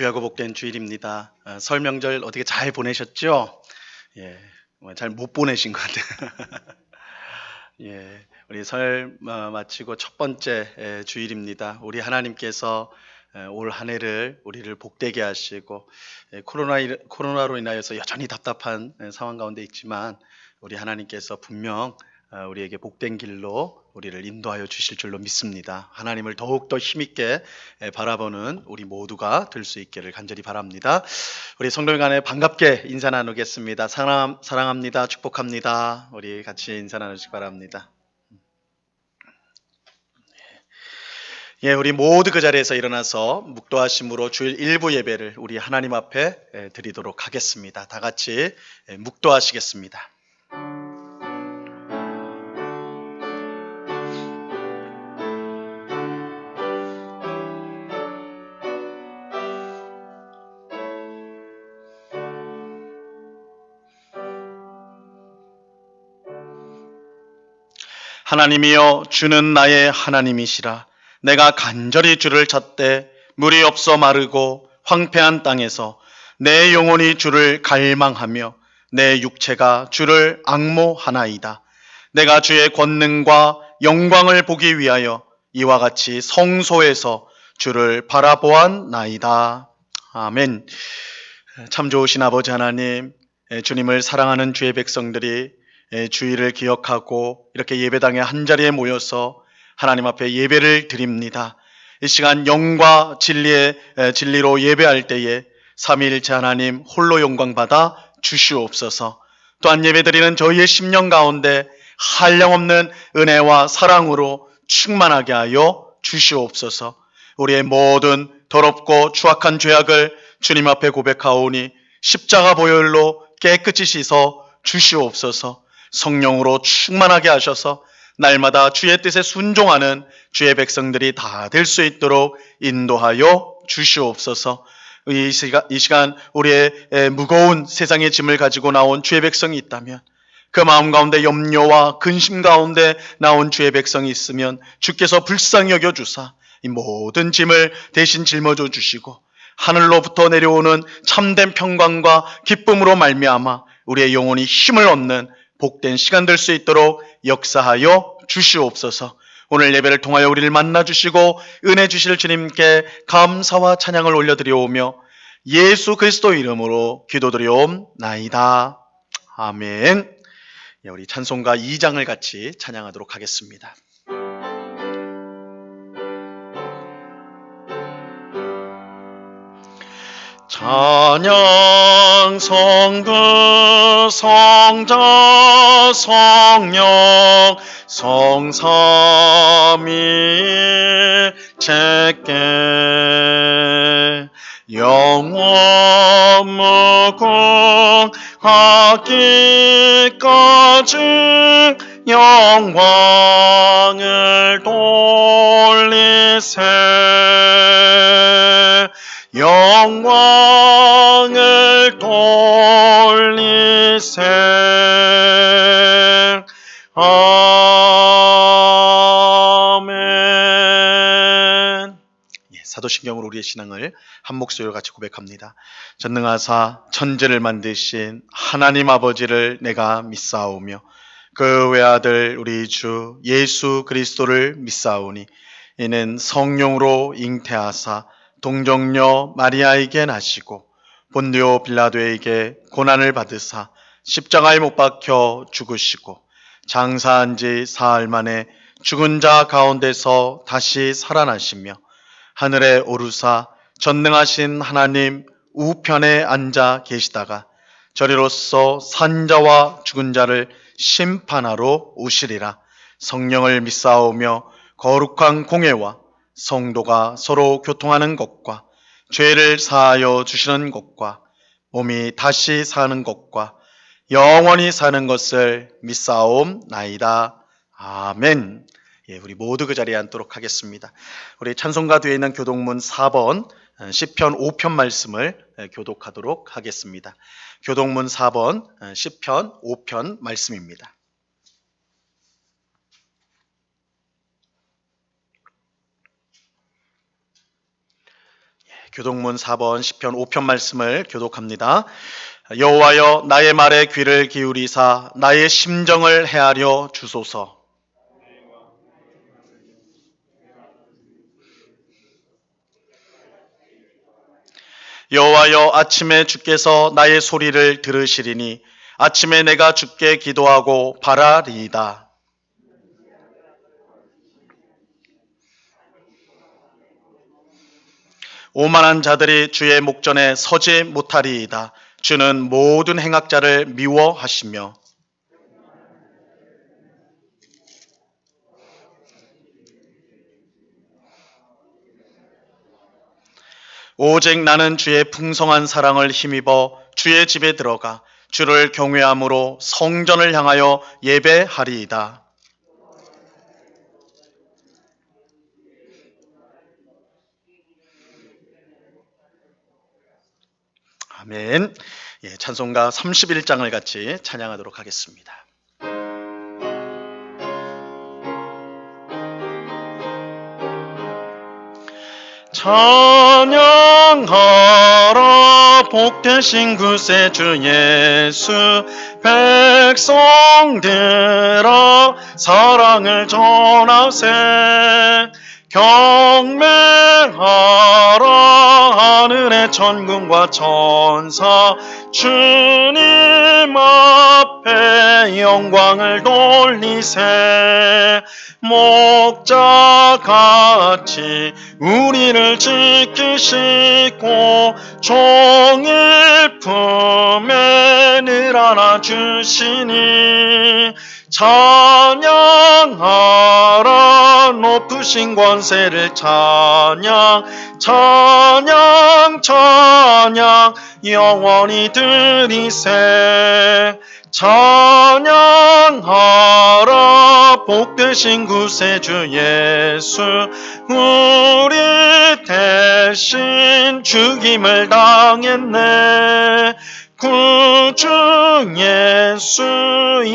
귀하고 복된 주일입니다. 설 명절 어떻게 잘 보내셨죠? 예, 잘 못 보내신 것 같아요. 예, 우리 설 마치고 첫 번째 주일입니다. 우리 하나님께서 올 한 해를 우리를 복되게 하시고 코로나로 인하여서 여전히 답답한 상황 가운데 있지만 우리 하나님께서 분명 우리에게 복된 길로 우리를 인도하여 주실 줄로 믿습니다. 하나님을 더욱더 힘있게 바라보는 우리 모두가 될 수 있기를 간절히 바랍니다. 우리 성도들 간에 반갑게 인사 나누겠습니다. 사랑합니다. 축복합니다. 우리 같이 인사 나누시기 바랍니다. 예, 우리 모두 그 자리에서 일어나서 묵도하심으로 주일 일부 예배를 우리 하나님 앞에 드리도록 하겠습니다. 다 같이 묵도하시겠습니다. 하나님이여, 주는 나의 하나님이시라. 내가 간절히 주를 찾되 물이 없어 마르고 황폐한 땅에서 내 영혼이 주를 갈망하며 내 육체가 주를 앙모하나이다. 내가 주의 권능과 영광을 보기 위하여 이와 같이 성소에서 주를 바라보았나이다. 아멘. 참 좋으신 아버지 하나님, 주님을 사랑하는 주의 백성들이 주일을 기억하고 이렇게 예배당에 한자리에 모여서 하나님 앞에 예배를 드립니다. 이 시간 영과 진리로 예배할 때에 삼위일체 하나님 홀로 영광 받아 주시옵소서. 또한 예배드리는 저희의 심령 가운데 한량없는 은혜와 사랑으로 충만하게 하여 주시옵소서. 우리의 모든 더럽고 추악한 죄악을 주님 앞에 고백하오니 십자가 보혈로 깨끗이 씻어 주시옵소서. 성령으로 충만하게 하셔서 날마다 주의 뜻에 순종하는 주의 백성들이 다 될 수 있도록 인도하여 주시옵소서. 이 시간 우리의 무거운 세상의 짐을 가지고 나온 주의 백성이 있다면, 그 마음 가운데 염려와 근심 가운데 나온 주의 백성이 있으면 주께서 불쌍히 여겨주사 이 모든 짐을 대신 짊어져 주시고 하늘로부터 내려오는 참된 평강과 기쁨으로 말미암아 우리의 영혼이 힘을 얻는 복된 시간 될 수 있도록 역사하여 주시옵소서. 오늘 예배를 통하여 우리를 만나주시고 은혜 주실 주님께 감사와 찬양을 올려드려오며 예수 그리스도 이름으로 기도드려옵나이다. 아멘. 우리 찬송가 2장을 같이 찬양하도록 하겠습니다. 찬양 성부 성자 성령 성삼위일체께 영원 무궁하기까지 영광을 돌리세. 영광을 돌리세. 아멘. 사도신경으로 우리의 신앙을 한 목소리로 같이 고백합니다. 전능하사 천지를 만드신 하나님 아버지를 내가 믿사오며 그 외아들 우리 주 예수 그리스도를 믿사오니 이는 성령으로 잉태하사 동정녀 마리아에게 나시고 본디오 빌라도에게 고난을 받으사 십자가에 못 박혀 죽으시고 장사한 지 사흘 만에 죽은 자 가운데서 다시 살아나시며 하늘에 오르사 전능하신 하나님 우편에 앉아 계시다가 저리로서 산자와 죽은 자를 심판하러 오시리라. 성령을 믿사오며 거룩한 공예와 성도가 서로 교통하는 것과 죄를 사하여 주시는 것과 몸이 다시 사는 것과 영원히 사는 것을 믿사옵나이다. 아멘. 우리 모두 그 자리에 앉도록 하겠습니다. 우리 찬송가 뒤에 있는 교독문 4번 시편 5편 말씀을 교독하도록 하겠습니다. 교독문 4번 시편 5편 말씀입니다. 교독문 4번 시편 5편 말씀을 교독합니다. 여호와여 나의 말에 귀를 기울이사 나의 심정을 헤아려 주소서. 여호와여 아침에 주께서 나의 소리를 들으시리니 아침에 내가 주께 기도하고 바라리이다. 오만한 자들이 주의 목전에 서지 못하리이다. 주는 모든 행악자를 미워하시며 오직 나는 주의 풍성한 사랑을 힘입어 주의 집에 들어가 주를 경외함으로 성전을 향하여 예배하리이다. 아멘. 찬송가 31장을 같이 찬양하도록 하겠습니다. 찬양하라 복되신 구세주 예수 백성들아 사랑을 전하세 경배하라 하늘의 천군과 천사 주님 앞에 영광을 돌리세 목자같이 우리를 지키시고 종일 품에 늘 안아주시니 찬양하라 높으신 권세를 찬양 영원히 드리세 찬양하라 복되신 구세주 예수 우리 대신 죽임을 당했네 구주 예수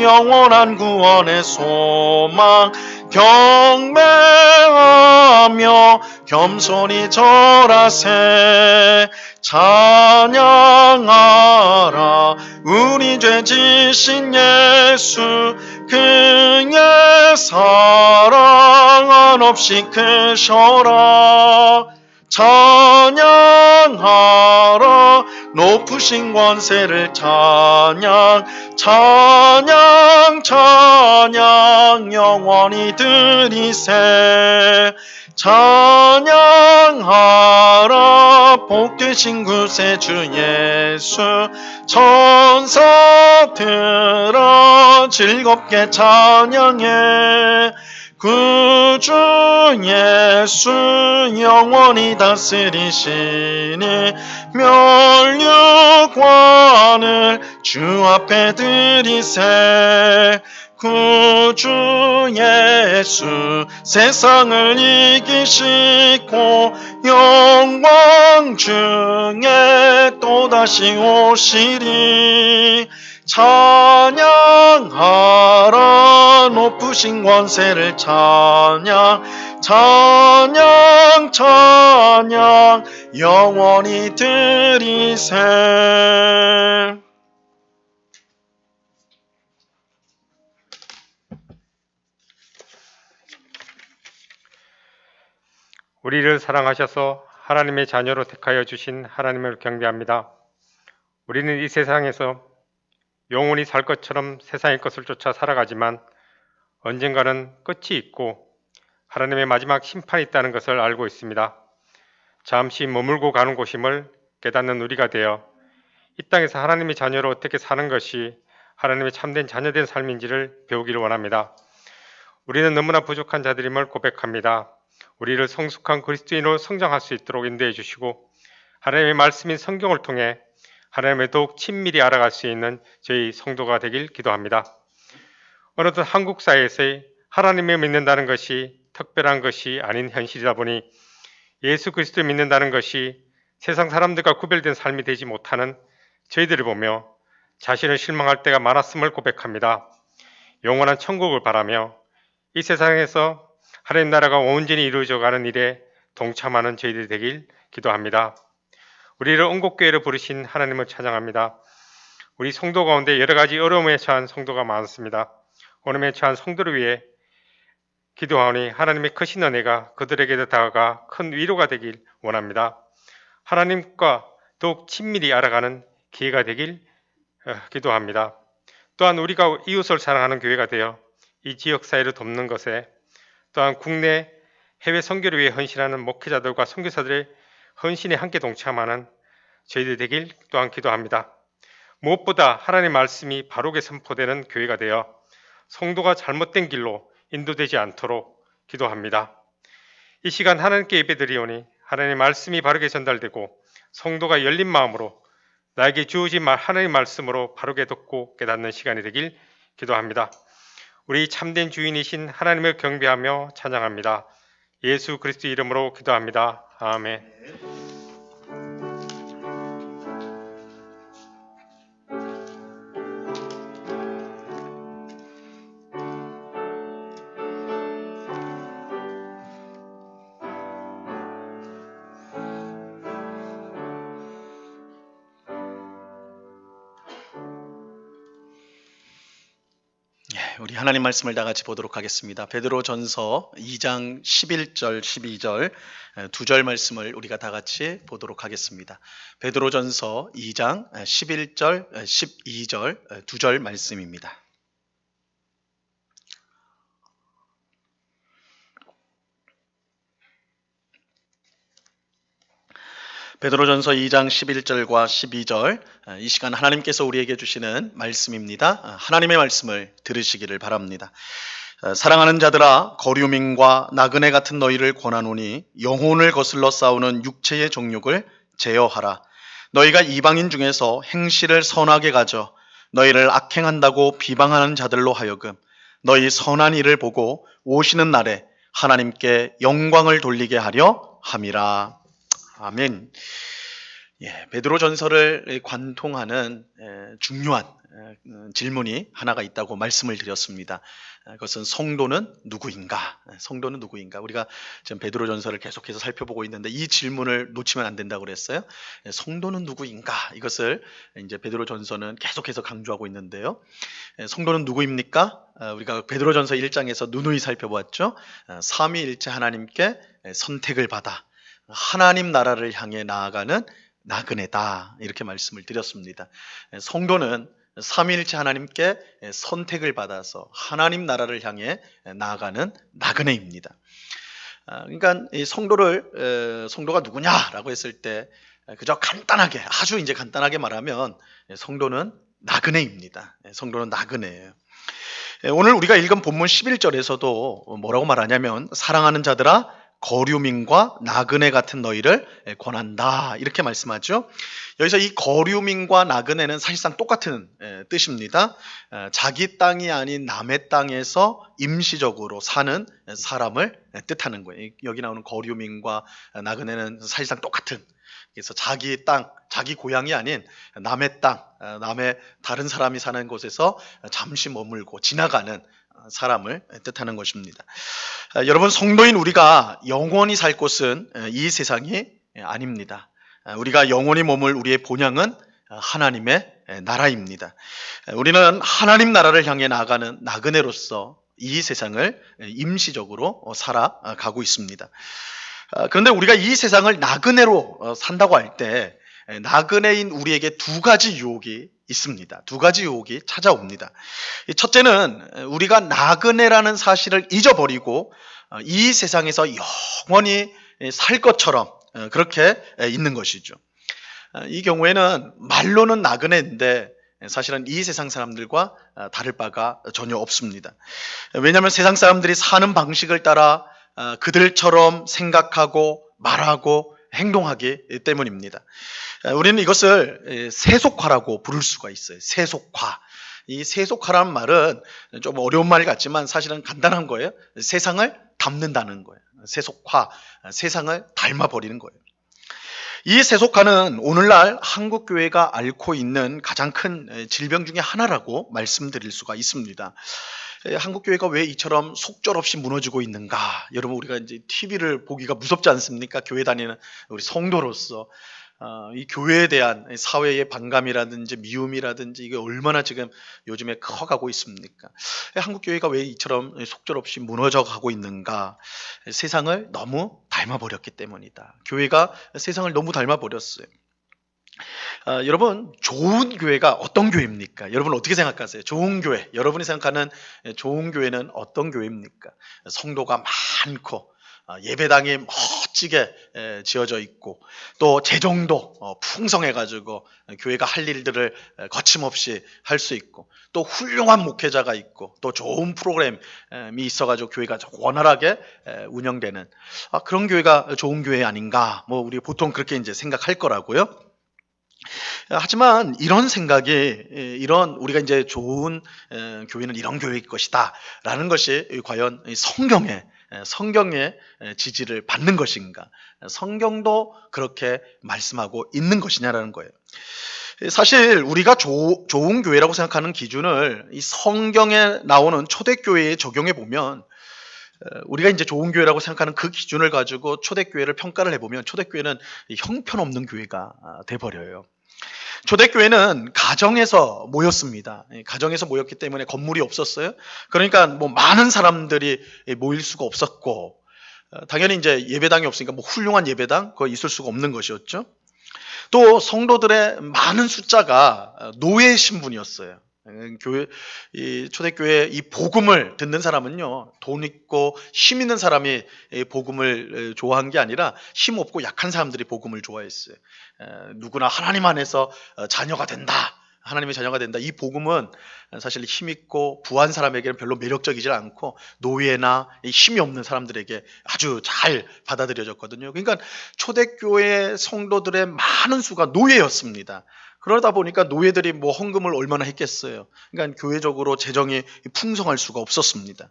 영원한 구원의 소망 경배하며 겸손히 절하세 찬양하라 우리 죄 지신 예수 그의 사랑 한없이 크셔라 찬양하라 높으신 권세를 찬양 영원히 드리세 찬양하라 복되신 구세주 예수 천사들아 즐겁게 찬양해 구주 예수 영원히 다스리시니 면류관을 주 앞에 드리세 구주 예수 세상을 이기시고 영광 중에 또다시 오시리 찬양하라 높으신 권세를 찬양 영원히 드리세 우리를 사랑하셔서 하나님의 자녀로 택하여 주신 하나님을 경배합니다. 우리는 이 세상에서 영원히 살 것처럼 세상의 것을 쫓아 살아가지만 언젠가는 끝이 있고 하나님의 마지막 심판이 있다는 것을 알고 있습니다. 잠시 머물고 가는 곳임을 깨닫는 우리가 되어 이 땅에서 하나님의 자녀로 어떻게 사는 것이 하나님의 참된 자녀된 삶인지를 배우기를 원합니다. 우리는 너무나 부족한 자들임을 고백합니다. 우리를 성숙한 그리스도인으로 성장할 수 있도록 인도해 주시고 하나님의 말씀인 성경을 통해 하나님을 더욱 친밀히 알아갈 수 있는 저희 성도가 되길 기도합니다. 어느덧 한국 사회에서의 하나님을 믿는다는 것이 특별한 것이 아닌 현실이다 보니 예수 그리스도를 믿는다는 것이 세상 사람들과 구별된 삶이 되지 못하는 저희들을 보며 자신을 실망할 때가 많았음을 고백합니다. 영원한 천국을 바라며 이 세상에서 하나님 나라가 온전히 이루어져 가는 일에 동참하는 저희들이 되길 기도합니다. 우리를 온곡교회로 부르신 하나님을 찬양합니다. 우리 성도 가운데 여러 가지 어려움에 처한 성도가 많습니다. 어려움에 처한 성도를 위해 기도하오니 하나님의 크신 은혜가 그들에게도 다가가 큰 위로가 되길 원합니다. 하나님과 더욱 친밀히 알아가는 기회가 되길 기도합니다. 또한 우리가 이웃을 사랑하는 교회가 되어 이 지역 사회를 돕는 것에, 또한 국내 해외 선교를 위해 헌신하는 목회자들과 선교사들의 헌신에 함께 동참하는 저희들 되길 또한 기도합니다. 무엇보다 하나님의 말씀이 바르게 선포되는 교회가 되어 성도가 잘못된 길로 인도되지 않도록 기도합니다. 이 시간 하나님께 예배드리오니 하나님의 말씀이 바르게 전달되고 성도가 열린 마음으로 나에게 주어진 하나님의 말씀으로 바르게 듣고 깨닫는 시간이 되길 기도합니다. 우리 참된 주인이신 하나님을 경배하며 찬양합니다. 예수 그리스도 이름으로 기도합니다. 아멘. 우리 하나님 말씀을 다 같이 보도록 하겠습니다. 베드로전서 2장 11절, 12절 두 절 말씀을 우리가 다 같이 보도록 하겠습니다. 베드로전서 2장 11절, 12절 두 절 말씀입니다. 베드로전서 2장 11절과 12절 이 시간 하나님께서 우리에게 주시는 말씀입니다. 하나님의 말씀을 들으시기를 바랍니다. 사랑하는 자들아, 거류민과 나그네 같은 너희를 권하노니 영혼을 거슬러 싸우는 육체의 정욕을 제어하라. 너희가 이방인 중에서 행실을 선하게 가져 너희를 악행한다고 비방하는 자들로 하여금 너희 선한 일을 보고 오시는 날에 하나님께 영광을 돌리게 하려 함이라. 아멘. 베드로전서를 관통하는 중요한 질문이 하나가 있다고 말씀을 드렸습니다. 그것은 성도는 누구인가? 성도는 누구인가? 우리가 지금 베드로전서를 계속해서 살펴보고 있는데 이 질문을 놓치면 안 된다고 그랬어요. 성도는 누구인가? 이것을 이제 베드로전서는 계속해서 강조하고 있는데요. 성도는 누구입니까? 우리가 베드로전서 1장에서 누누이 살펴보았죠. 삼위일체 하나님께 선택을 받아 하나님 나라를 향해 나아가는 나그네다, 이렇게 말씀을 드렸습니다. 성도는 삼위일체 하나님께 선택을 받아서 하나님 나라를 향해 나아가는 나그네입니다. 그러니까 이 성도가 누구냐라고 했을 때 그저 간단하게, 아주 이제 간단하게 말하면 성도는 나그네입니다. 성도는 나그네예요. 오늘 우리가 읽은 본문 11절에서도 뭐라고 말하냐면 사랑하는 자들아, 거류민과 나그네 같은 너희를 권한다, 이렇게 말씀하죠. 여기서 이 거류민과 나그네는 사실상 똑같은 뜻입니다. 자기 땅이 아닌 남의 땅에서 임시적으로 사는 사람을 뜻하는 거예요. 여기 나오는 거류민과 나그네는 사실상 똑같은, 그래서 자기 땅, 자기 고향이 아닌 남의 땅, 남의 다른 사람이 사는 곳에서 잠시 머물고 지나가는 사람을 뜻하는 것입니다. 여러분, 성도인 우리가 영원히 살 곳은 이 세상이 아닙니다. 우리가 영원히 머물 우리의 본향은 하나님의 나라입니다. 우리는 하나님 나라를 향해 나아가는 나그네로서 이 세상을 임시적으로 살아가고 있습니다. 그런데 우리가 이 세상을 나그네로 산다고 할 때 나그네인 우리에게 두 가지 유혹이 있습니다. 두 가지 유혹이 찾아옵니다. 첫째는 우리가 나그네라는 사실을 잊어버리고 이 세상에서 영원히 살 것처럼 그렇게 있는 것이죠. 이 경우에는 말로는 나그네인데 사실은 이 세상 사람들과 다를 바가 전혀 없습니다. 왜냐하면 세상 사람들이 사는 방식을 따라 그들처럼 생각하고 말하고 행동하기 때문입니다. 우리는 이것을 세속화라고 부를 수가 있어요. 세속화. 이 세속화라는 말은 좀 어려운 말 같지만 사실은 간단한 거예요. 세상을 닮는다는 거예요. 세속화, 세상을 닮아버리는 거예요. 이 세속화는 오늘날 한국교회가 앓고 있는 가장 큰 질병 중에 하나라고 말씀드릴 수가 있습니다. 한국교회가 왜 이처럼 속절없이 무너지고 있는가? 여러분, 우리가 이제 TV를 보기가 무섭지 않습니까? 교회 다니는 우리 성도로서 이 교회에 대한 사회의 반감이라든지 미움이라든지 이게 얼마나 지금 요즘에 커가고 있습니까? 한국 교회가 왜 이처럼 속절없이 무너져 가고 있는가? 세상을 너무 닮아버렸기 때문이다. 교회가 세상을 너무 닮아버렸어요. 여러분, 좋은 교회가 어떤 교회입니까? 여러분 어떻게 생각하세요? 좋은 교회, 여러분이 생각하는 좋은 교회는 어떤 교회입니까? 성도가 많고 예배당이 멋지게 지어져 있고 또 재정도 풍성해가지고 교회가 할 일들을 거침없이 할 수 있고 또 훌륭한 목회자가 있고 또 좋은 프로그램이 있어가지고 교회가 원활하게 운영되는 그런 교회가 좋은 교회 아닌가? 뭐 우리 보통 그렇게 이제 생각할 거라고요. 하지만 이런 생각이 이런 우리가 이제 좋은 교회는 이런 교회일 것이다라는 것이 과연 성경의 지지를 받는 것인가? 성경도 그렇게 말씀하고 있는 것이냐라는 거예요. 사실 우리가 좋은 교회라고 생각하는 기준을 이 성경에 나오는 초대교회에 적용해 보면 우리가 이제 좋은 교회라고 생각하는 그 기준을 가지고 초대교회를 평가를 해보면 초대교회는 형편없는 교회가 돼버려요. 초대교회는 가정에서 모였습니다. 가정에서 모였기 때문에 건물이 없었어요. 그러니까 뭐 많은 사람들이 모일 수가 없었고, 당연히 이제 예배당이 없으니까 뭐 훌륭한 예배당 그거 있을 수가 없는 것이었죠. 또 성도들의 많은 숫자가 노예 신분이었어요. 교회 이 초대교회 이 복음을 듣는 사람은요 돈 있고 힘 있는 사람이 복음을 좋아한 게 아니라 힘 없고 약한 사람들이 복음을 좋아했어요. 누구나 하나님 안에서 자녀가 된다. 하나님의 자녀가 된다. 이 복음은 사실 힘 있고 부한 사람에게는 별로 매력적이지 않고 노예나 힘이 없는 사람들에게 아주 잘 받아들여졌거든요. 그러니까 초대교회 성도들의 많은 수가 노예였습니다. 그러다 보니까 노예들이 뭐 헌금을 얼마나 했겠어요. 그러니까 교회적으로 재정이 풍성할 수가 없었습니다.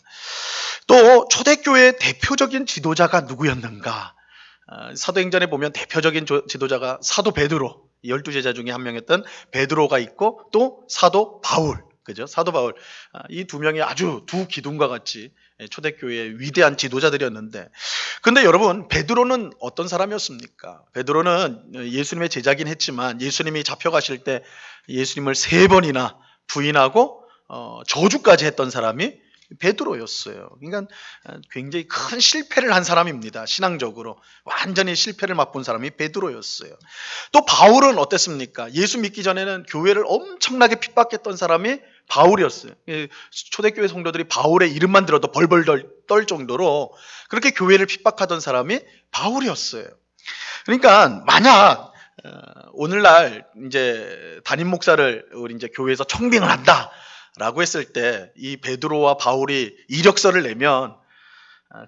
또 초대교회의 대표적인 지도자가 누구였는가? 사도행전에 보면 대표적인 지도자가 사도 베드로, 12제자 중에 한 명이었던 베드로가 있고 또 사도 바울, 그죠? 사도 바울. 이 두 명이 아주 두 기둥과 같이 초대교회의 위대한 지도자들이었는데 근데 여러분 베드로는 어떤 사람이었습니까? 베드로는 예수님의 제자긴 했지만 예수님이 잡혀가실 때 예수님을 3번이나 부인하고 저주까지 했던 사람이 베드로였어요. 그러니까 굉장히 큰 실패를 한 사람입니다. 신앙적으로 완전히 실패를 맛본 사람이 베드로였어요. 또 바울은 어땠습니까? 예수 믿기 전에는 교회를 엄청나게 핍박했던 사람이 바울이었어요. 초대교회 성도들이 바울의 이름만 들어도 벌벌 떨 정도로 그렇게 교회를 핍박하던 사람이 바울이었어요. 그러니까 만약 오늘날 이제 담임 목사를 우리 이제 교회에서 청빙을 한다라고 했을 때 이 베드로와 바울이 이력서를 내면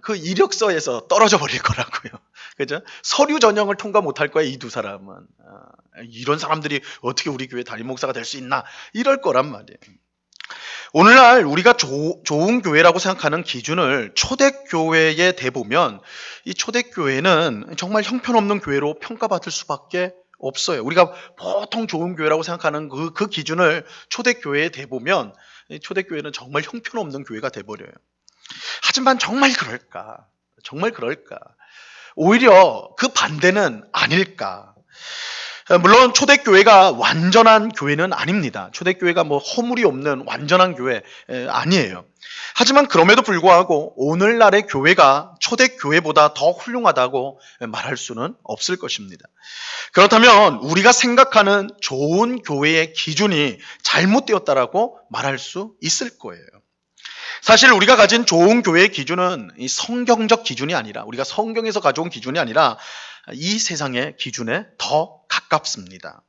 그 이력서에서 떨어져 버릴 거라고요. 그죠? 서류 전형을 통과 못할 거야, 이 두 사람은. 이런 사람들이 어떻게 우리 교회 담임 목사가 될 수 있나? 이럴 거란 말이에요. 오늘날 우리가 좋은 교회라고 생각하는 기준을 초대교회에 대보면 이 초대교회는 정말 형편없는 교회로 평가받을 수밖에 없어요. 우리가 보통 좋은 교회라고 생각하는 그 기준을 초대교회에 대보면 초대교회는 정말 형편없는 교회가 돼버려요. 하지만 정말 그럴까? 정말 그럴까? 오히려 그 반대는 아닐까? 물론 초대교회가 완전한 교회는 아닙니다. 초대교회가 뭐 허물이 없는 완전한 교회 아니에요. 하지만 그럼에도 불구하고 오늘날의 교회가 초대교회보다 더 훌륭하다고 말할 수는 없을 것입니다. 그렇다면 우리가 생각하는 좋은 교회의 기준이 잘못되었다라고 말할 수 있을 거예요. 사실 우리가 가진 좋은 교회의 기준은 이 성경적 기준이 아니라 우리가 성경에서 가져온 기준이 아니라 이 세상의 기준에 더 가깝습니다.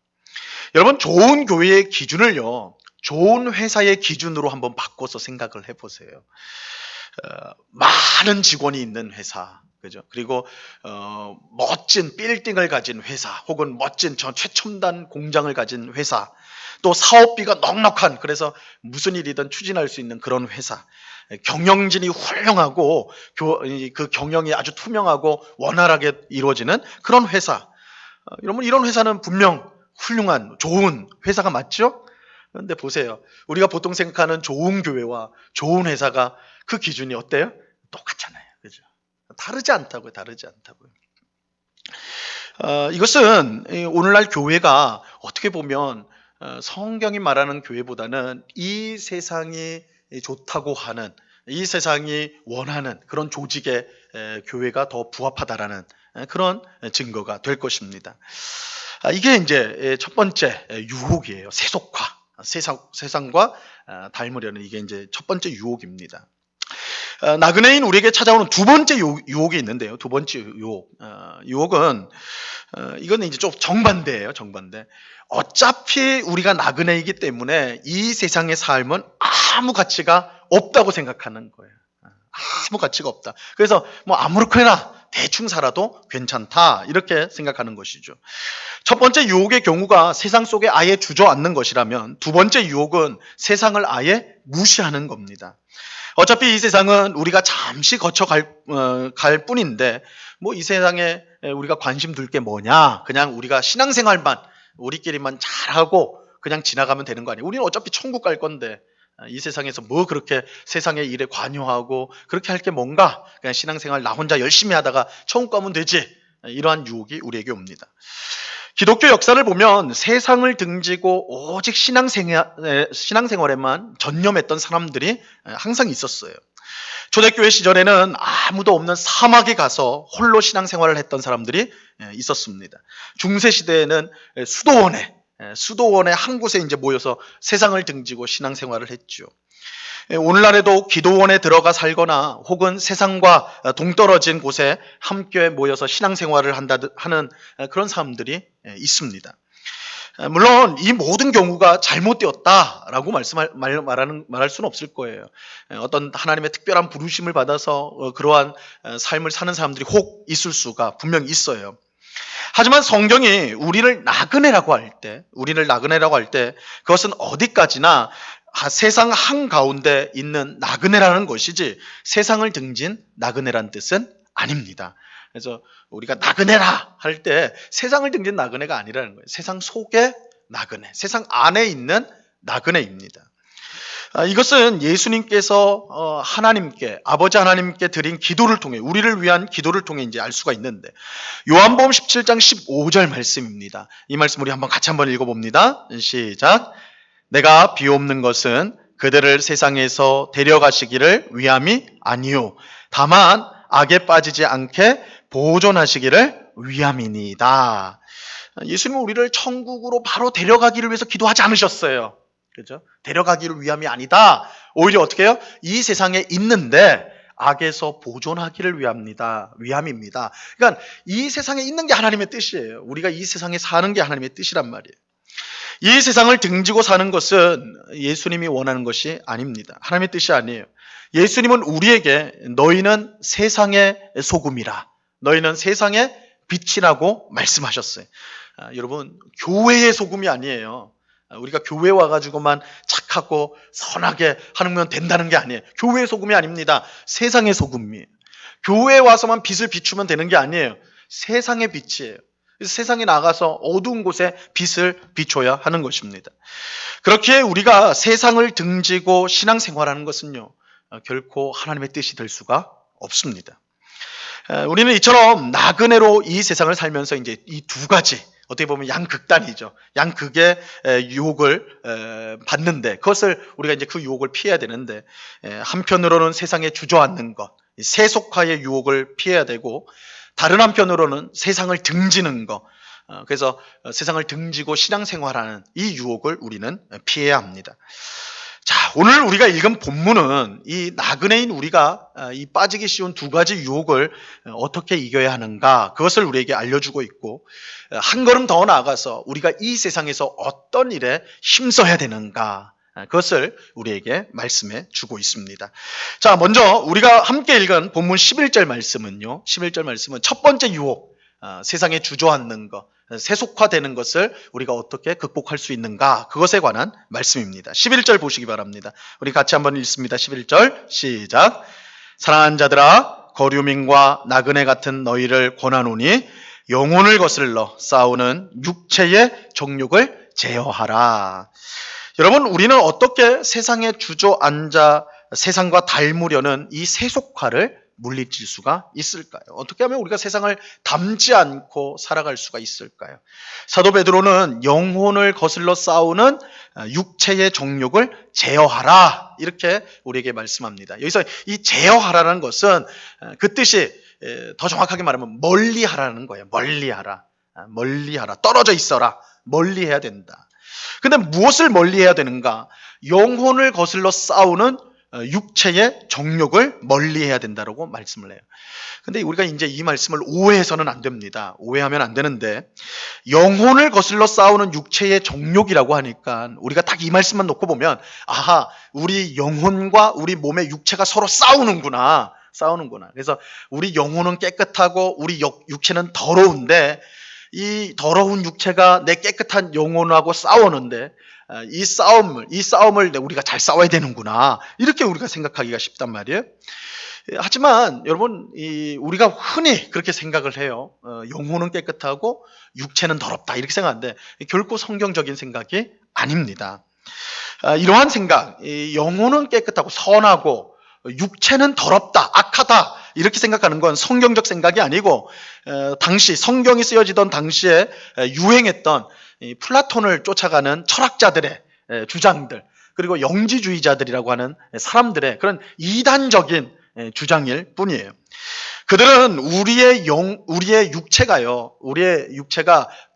여러분 좋은 교회의 기준을요. 좋은 회사의 기준으로 한번 바꿔서 생각을 해보세요. 많은 직원이 있는 회사, 그죠? 그리고 멋진 빌딩을 가진 회사, 혹은 멋진 최첨단 공장을 가진 회사, 또 사업비가 넉넉한 그래서 무슨 일이든 추진할 수 있는 그런 회사, 경영진이 훌륭하고 그 경영이 아주 투명하고 원활하게 이루어지는 그런 회사. 여러분 이런 회사는 분명 훌륭한 좋은 회사가 맞죠? 그런데 보세요. 우리가 보통 생각하는 좋은 교회와 좋은 회사가 그 기준이 어때요? 똑같잖아요. 그죠? 다르지 않다고요. 이것은 오늘날 교회가 어떻게 보면 성경이 말하는 교회보다는 이 세상이 좋다고 하는, 이 세상이 원하는 그런 조직의 교회가 더 부합하다라는 그런 증거가 될 것입니다. 이게 이제 첫 번째 유혹이에요. 세속화. 세상과 닮으려는 이게 이제 첫 번째 유혹입니다. 나그네인 우리에게 찾아오는 두 번째 유혹이 있는데요. 두 번째 유혹은 이거는 이제 좀 정반대예요. 정반대. 어차피 우리가 나그네이기 때문에 이 세상의 삶은 아무 가치가 없다고 생각하는 거예요. 아무 가치가 없다. 그래서 뭐 아무렇게나 대충 살아도 괜찮다 이렇게 생각하는 것이죠. 첫 번째 유혹의 경우가 세상 속에 아예 주저앉는 것이라면 두 번째 유혹은 세상을 아예 무시하는 겁니다. 어차피 이 세상은 우리가 잠시 거쳐갈 갈 뿐인데 뭐 이 세상에 우리가 관심 둘 게 뭐냐, 그냥 우리가 신앙생활만 우리끼리만 잘하고 그냥 지나가면 되는 거 아니에요. 우리는 어차피 천국 갈 건데 이 세상에서 뭐 그렇게 세상의 일에 관여하고 그렇게 할 게 뭔가, 그냥 신앙생활 나 혼자 열심히 하다가 천국 가면 되지. 이러한 유혹이 우리에게 옵니다. 기독교 역사를 보면 세상을 등지고 오직 신앙생활에만 전념했던 사람들이 항상 있었어요. 초대교회 시절에는 아무도 없는 사막에 가서 홀로 신앙생활을 했던 사람들이 있었습니다. 중세시대에는 수도원의 한 곳에 이제 모여서 세상을 등지고 신앙생활을 했죠. 오늘날에도 기도원에 들어가 살거나 혹은 세상과 동떨어진 곳에 함께 모여서 신앙생활을 하는 그런 사람들이 있습니다. 물론 이 모든 경우가 잘못되었다라고 말할 수는 없을 거예요. 어떤 하나님의 특별한 부르심을 받아서 그러한 삶을 사는 사람들이 혹 있을 수가 분명히 있어요. 하지만 성경이 우리를 나그네라고 할 때 그것은 어디까지나 세상 한가운데 있는 나그네라는 것이지 세상을 등진 나그네라는 뜻은 아닙니다. 그래서 우리가 나그네라 할 때 세상을 등진 나그네가 아니라는 거예요. 세상 속의 나그네, 세상 안에 있는 나그네입니다. 이것은 예수님께서 아버지 하나님께 드린 기도를 통해, 우리를 위한 기도를 통해 이제 알 수가 있는데, 요한복음 17장 15절 말씀입니다. 이 말씀 우리 같이 한번 읽어봅니다. 시작. 내가 비옵는 것은 그들을 세상에서 데려가시기를 위함이 아니요 다만 악에 빠지지 않게 보존하시기를 위함이니이다. 예수님은 우리를 천국으로 바로 데려가기를 위해서 기도하지 않으셨어요. 그렇죠? 데려가기를 위함이 아니다. 오히려 어떻게 해요? 이 세상에 있는데 악에서 보존하기를 위함입니다. 그러니까 이 세상에 있는 게 하나님의 뜻이에요. 우리가 이 세상에 사는 게 하나님의 뜻이란 말이에요. 이 세상을 등지고 사는 것은 예수님이 원하는 것이 아닙니다. 하나님의 뜻이 아니에요. 예수님은 우리에게 너희는 세상의 소금이라, 너희는 세상의 빛이라고 말씀하셨어요. 여러분, 교회의 소금이 아니에요. 우리가 교회 와가지고만 착하고 선하게 하면 된다는 게 아니에요. 교회의 소금이 아닙니다. 세상의 소금이에요. 교회에 와서만 빛을 비추면 되는 게 아니에요. 세상의 빛이에요. 그래서 세상에 나가서 어두운 곳에 빛을 비춰야 하는 것입니다. 그렇게 우리가 세상을 등지고 신앙생활하는 것은요, 결코 하나님의 뜻이 될 수가 없습니다. 우리는 이처럼 나그네로 이 세상을 살면서 이제 이 두 가지, 어떻게 보면 양극단이죠. 양극의 유혹을 받는데, 그것을 우리가 이제 그 유혹을 피해야 되는데, 한편으로는 세상에 주저앉는 것, 세속화의 유혹을 피해야 되고, 다른 한편으로는 세상을 등지는 것, 그래서 세상을 등지고 신앙생활하는 이 유혹을 우리는 피해야 합니다. 자, 오늘 우리가 읽은 본문은 이 나그네인 우리가 이 빠지기 쉬운 두 가지 유혹을 어떻게 이겨야 하는가, 그것을 우리에게 알려주고 있고, 한 걸음 더 나아가서 우리가 이 세상에서 어떤 일에 힘써야 되는가, 그것을 우리에게 말씀해 주고 있습니다. 자, 먼저 우리가 함께 읽은 본문 11절 말씀은요, 11절 말씀은 첫 번째 유혹, 세상에 주저앉는 것, 세속화되는 것을 우리가 어떻게 극복할 수 있는가, 그것에 관한 말씀입니다. 11절 보시기 바랍니다. 우리 같이 한번 읽습니다. 11절 시작. 사랑하는 자들아, 거류민과 나그네 같은 너희를 권하노니 영혼을 거슬러 싸우는 육체의 정욕을 제어하라. 여러분, 우리는 어떻게 세상에 주저앉아 세상과 닮으려는 이 세속화를 물리칠 수가 있을까요? 어떻게 하면 우리가 세상을 닮지 않고 살아갈 수가 있을까요? 사도 베드로는 영혼을 거슬러 싸우는 육체의 정욕을 제어하라 이렇게 우리에게 말씀합니다. 여기서 이 제어하라는 것은 그 뜻이 더 정확하게 말하면 멀리하라는 거예요. 멀리하라. 멀리하라. 떨어져 있어라. 멀리해야 된다. 근데 무엇을 멀리해야 되는가? 영혼을 거슬러 싸우는 육체의 정욕을 멀리해야 된다고 말씀을 해요. 근데 우리가 이제 이 말씀을 오해해서는 안 됩니다. 오해하면 안 되는데 영혼을 거슬러 싸우는 육체의 정욕이라고 하니까 우리가 딱 이 말씀만 놓고 보면 아하, 우리 영혼과 우리 몸의 육체가 서로 싸우는구나. 그래서 우리 영혼은 깨끗하고 우리 육체는 더러운데 이 더러운 육체가 내 깨끗한 영혼하고 싸우는데 이 싸움을 우리가 잘 싸워야 되는구나. 이렇게 우리가 생각하기가 쉽단 말이에요. 하지만 여러분, 우리가 흔히 그렇게 생각을 해요. 영혼은 깨끗하고 육체는 더럽다. 이렇게 생각하는데 결코 성경적인 생각이 아닙니다. 이러한 생각, 영혼은 깨끗하고 선하고 육체는 더럽다, 악하다. 이렇게 생각하는 건 성경적 생각이 아니고 당시 성경이 쓰여지던 당시에 유행했던 플라톤을 쫓아가는 철학자들의 주장들, 그리고 영지주의자들이라고 하는 사람들의 그런 이단적인 주장일 뿐이에요. 그들은 우리의 육체가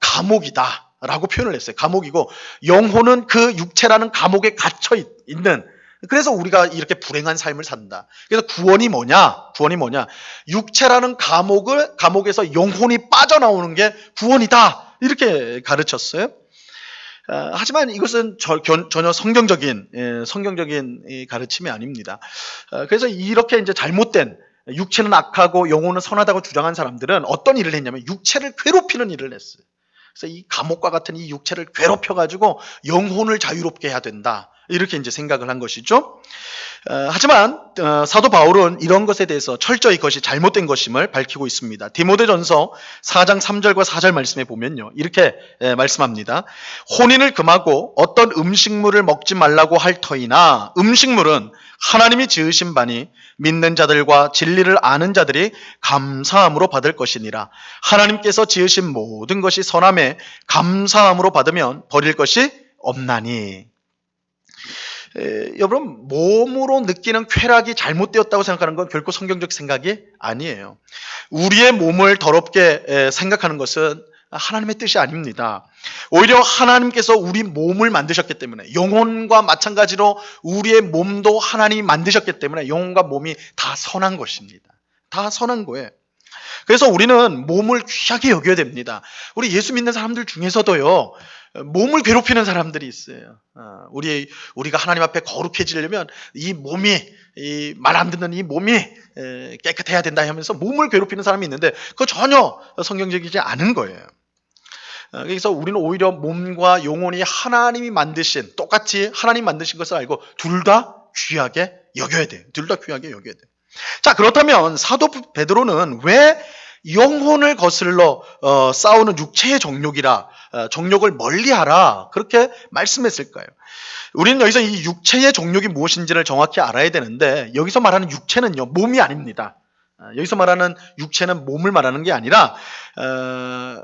감옥이다라고 표현을 했어요. 감옥이고 영혼은 그 육체라는 감옥에 갇혀 있는, 그래서 우리가 이렇게 불행한 삶을 산다. 그래서 구원이 뭐냐? 육체라는 감옥에서 영혼이 빠져나오는 게 구원이다. 이렇게 가르쳤어요. 하지만 이것은 전혀 성경적인 가르침이 아닙니다. 그래서 이렇게 이제 잘못된 육체는 악하고 영혼은 선하다고 주장한 사람들은 어떤 일을 했냐면 육체를 괴롭히는 일을 했어요. 그래서 이 감옥과 같은 이 육체를 괴롭혀가지고 영혼을 자유롭게 해야 된다. 이렇게 이제 생각을 한 것이죠. 하지만 사도 바울은 이런 것에 대해서 철저히 그것이 잘못된 것임을 밝히고 있습니다. 디모데전서 4장 3절과 4절 말씀에 보면요, 이렇게 말씀합니다. 혼인을 금하고 어떤 음식물을 먹지 말라고 할 터이나 음식물은 하나님이 지으신 바니 믿는 자들과 진리를 아는 자들이 감사함으로 받을 것이니라. 하나님께서 지으신 모든 것이 선함에 감사함으로 받으면 버릴 것이 없나니. 여러분, 몸으로 느끼는 쾌락이 잘못되었다고 생각하는 건 결코 성경적 생각이 아니에요. 우리의 몸을 더럽게 생각하는 것은 하나님의 뜻이 아닙니다. 오히려 하나님께서 우리 몸을 만드셨기 때문에, 영혼과 마찬가지로 우리의 몸도 하나님이 만드셨기 때문에 영혼과 몸이 다 선한 것입니다. 다 선한 거예요. 그래서 우리는 몸을 귀하게 여겨야 됩니다. 우리 예수 믿는 사람들 중에서도요, 몸을 괴롭히는 사람들이 있어요. 우리가 하나님 앞에 거룩해지려면 이 말 안 듣는 이 몸이 깨끗해야 된다 하면서 몸을 괴롭히는 사람이 있는데 그거 전혀 성경적이지 않은 거예요. 그래서 우리는 오히려 몸과 영혼이 똑같이 하나님 만드신 것을 알고 둘 다 귀하게 여겨야 돼요. 자, 그렇다면 사도 베드로는 왜 영혼을 거슬러 싸우는 육체의 정욕을 멀리하라 그렇게 말씀했을까요? 우리는 여기서 이 육체의 정욕이 무엇인지를 정확히 알아야 되는데, 여기서 말하는 육체는요, 몸이 아닙니다. 여기서 말하는 육체는 몸을 말하는 게 아니라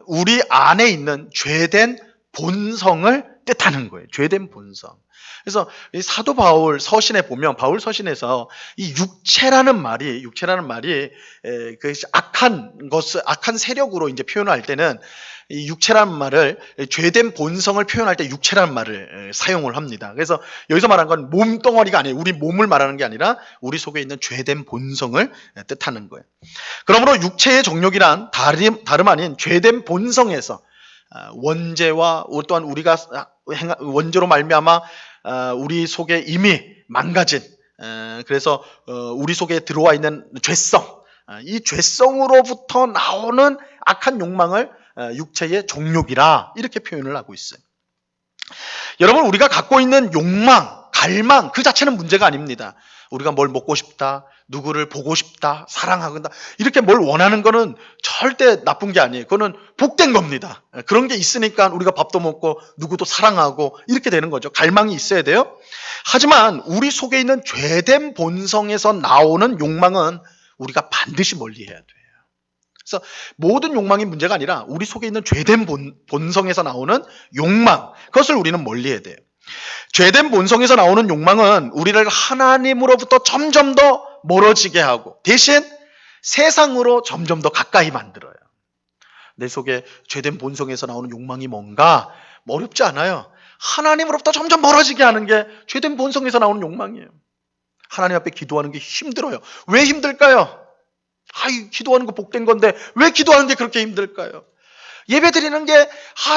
우리 안에 있는 죄된 본성을 뜻하는 거예요. 죄된 본성. 그래서 이 사도 바울 서신에 보면, 바울 서신에서 이 육체라는 말이 그 악한 세력으로 이제 표현할 때는 이 육체라는 말을, 죄된 본성을 표현할 때 육체라는 말을 사용을 합니다. 그래서 여기서 말하는 건 몸덩어리가 아니에요. 우리 몸을 말하는 게 아니라 우리 속에 있는 죄된 본성을 뜻하는 거예요. 그러므로 육체의 정욕이란 다름 아닌 죄된 본성에서 원죄와 또한 우리가 원죄로 말미암아 우리 속에 이미 망가진, 그래서 우리 속에 들어와 있는 죄성, 이 죄성으로부터 나오는 악한 욕망을 육체의 정욕이라 이렇게 표현을 하고 있어요. 여러분, 우리가 갖고 있는 욕망, 갈망 그 자체는 문제가 아닙니다. 우리가 뭘 먹고 싶다, 누구를 보고 싶다, 사랑하다, 이렇게 뭘 원하는 거는 절대 나쁜 게 아니에요. 그거는 복된 겁니다. 그런 게 있으니까 우리가 밥도 먹고 누구도 사랑하고 이렇게 되는 거죠. 갈망이 있어야 돼요. 하지만 우리 속에 있는 죄된 본성에서 나오는 욕망은 우리가 반드시 멀리해야 돼요. 그래서 모든 욕망이 문제가 아니라 우리 속에 있는 죄된 본성에서 나오는 욕망, 그것을 우리는 멀리해야 돼요. 죄된 본성에서 나오는 욕망은 우리를 하나님으로부터 점점 더 멀어지게 하고 대신 세상으로 점점 더 가까이 만들어요. 내 속에 죄된 본성에서 나오는 욕망이 뭔가 어렵지 않아요. 하나님으로부터 점점 멀어지게 하는 게 죄된 본성에서 나오는 욕망이에요. 하나님 앞에 기도하는 게 힘들어요. 왜 힘들까요? 기도하는 거 복된 건데 왜 기도하는 게 그렇게 힘들까요? 예배 드리는 게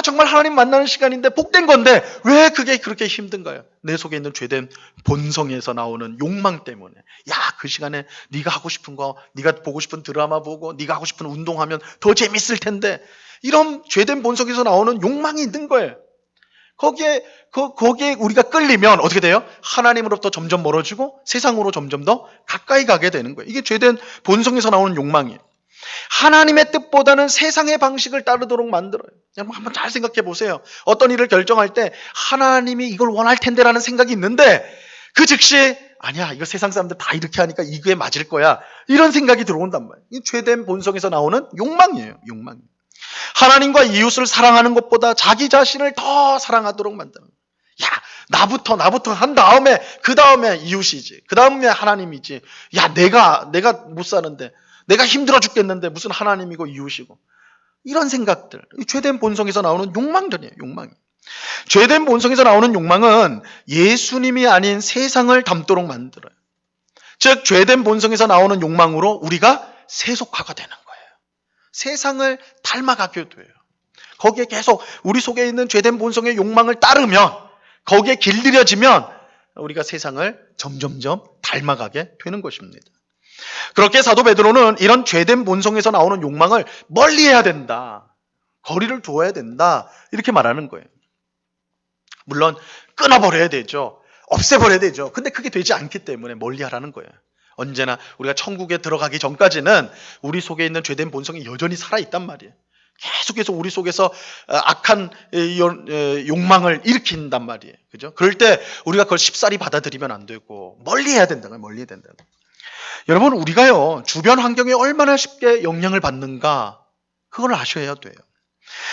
정말 하나님 만나는 시간인데 복된 건데 왜 그게 그렇게 힘든가요? 내 속에 있는 죄된 본성에서 나오는 욕망 때문에. 그 시간에 네가 하고 싶은 거, 네가 보고 싶은 드라마 보고 네가 하고 싶은 운동하면 더 재밌을 텐데, 이런 죄된 본성에서 나오는 욕망이 있는 거예요. 거기에 우리가 끌리면 어떻게 돼요? 하나님으로부터 점점 멀어지고 세상으로 점점 더 가까이 가게 되는 거예요. 이게 죄된 본성에서 나오는 욕망이에요. 하나님의 뜻보다는 세상의 방식을 따르도록 만들어요. 여러분 한번 잘 생각해 보세요. 어떤 일을 결정할 때 하나님이 이걸 원할 텐데라는 생각이 있는데 그 즉시 아니야, 이거 세상 사람들 다 이렇게 하니까 이게 맞을 거야, 이런 생각이 들어온단 말이에요. 이 죄된 본성에서 나오는 욕망이에요. 욕망. 하나님과 이웃을 사랑하는 것보다 자기 자신을 더 사랑하도록 만드는 거예요. 나부터 한 다음에 그 다음에 이웃이지, 그 다음에 하나님이지. 내가 못 사는데, 내가 힘들어 죽겠는데 무슨 하나님이고 이웃이고, 이런 생각들, 죄된 본성에서 나오는 욕망들이에요. 욕망이. 죄된 본성에서 나오는 욕망은 예수님이 아닌 세상을 닮도록 만들어요. 즉 죄된 본성에서 나오는 욕망으로 우리가 세속화가 되는 거예요. 세상을 닮아가게 돼요. 거기에 계속 우리 속에 있는 죄된 본성의 욕망을 따르면, 거기에 길들여지면 우리가 세상을 점점점 닮아가게 되는 것입니다. 그렇게 사도 베드로는 이런 죄된 본성에서 나오는 욕망을 멀리해야 된다, 거리를 두어야 된다, 이렇게 말하는 거예요. 물론 끊어버려야 되죠. 없애버려야 되죠. 근데 그게 되지 않기 때문에 멀리하라는 거예요. 언제나 우리가 천국에 들어가기 전까지는 우리 속에 있는 죄된 본성이 여전히 살아있단 말이에요. 계속해서 우리 속에서 악한 욕망을 일으킨단 말이에요. 그죠? 그럴 때 우리가 그걸 쉽사리 받아들이면 안 되고 멀리해야 된다는 거예요. 멀리해야 된다는 거예요. 여러분, 우리가요 주변 환경에 얼마나 쉽게 영향을 받는가, 그걸 아셔야 돼요.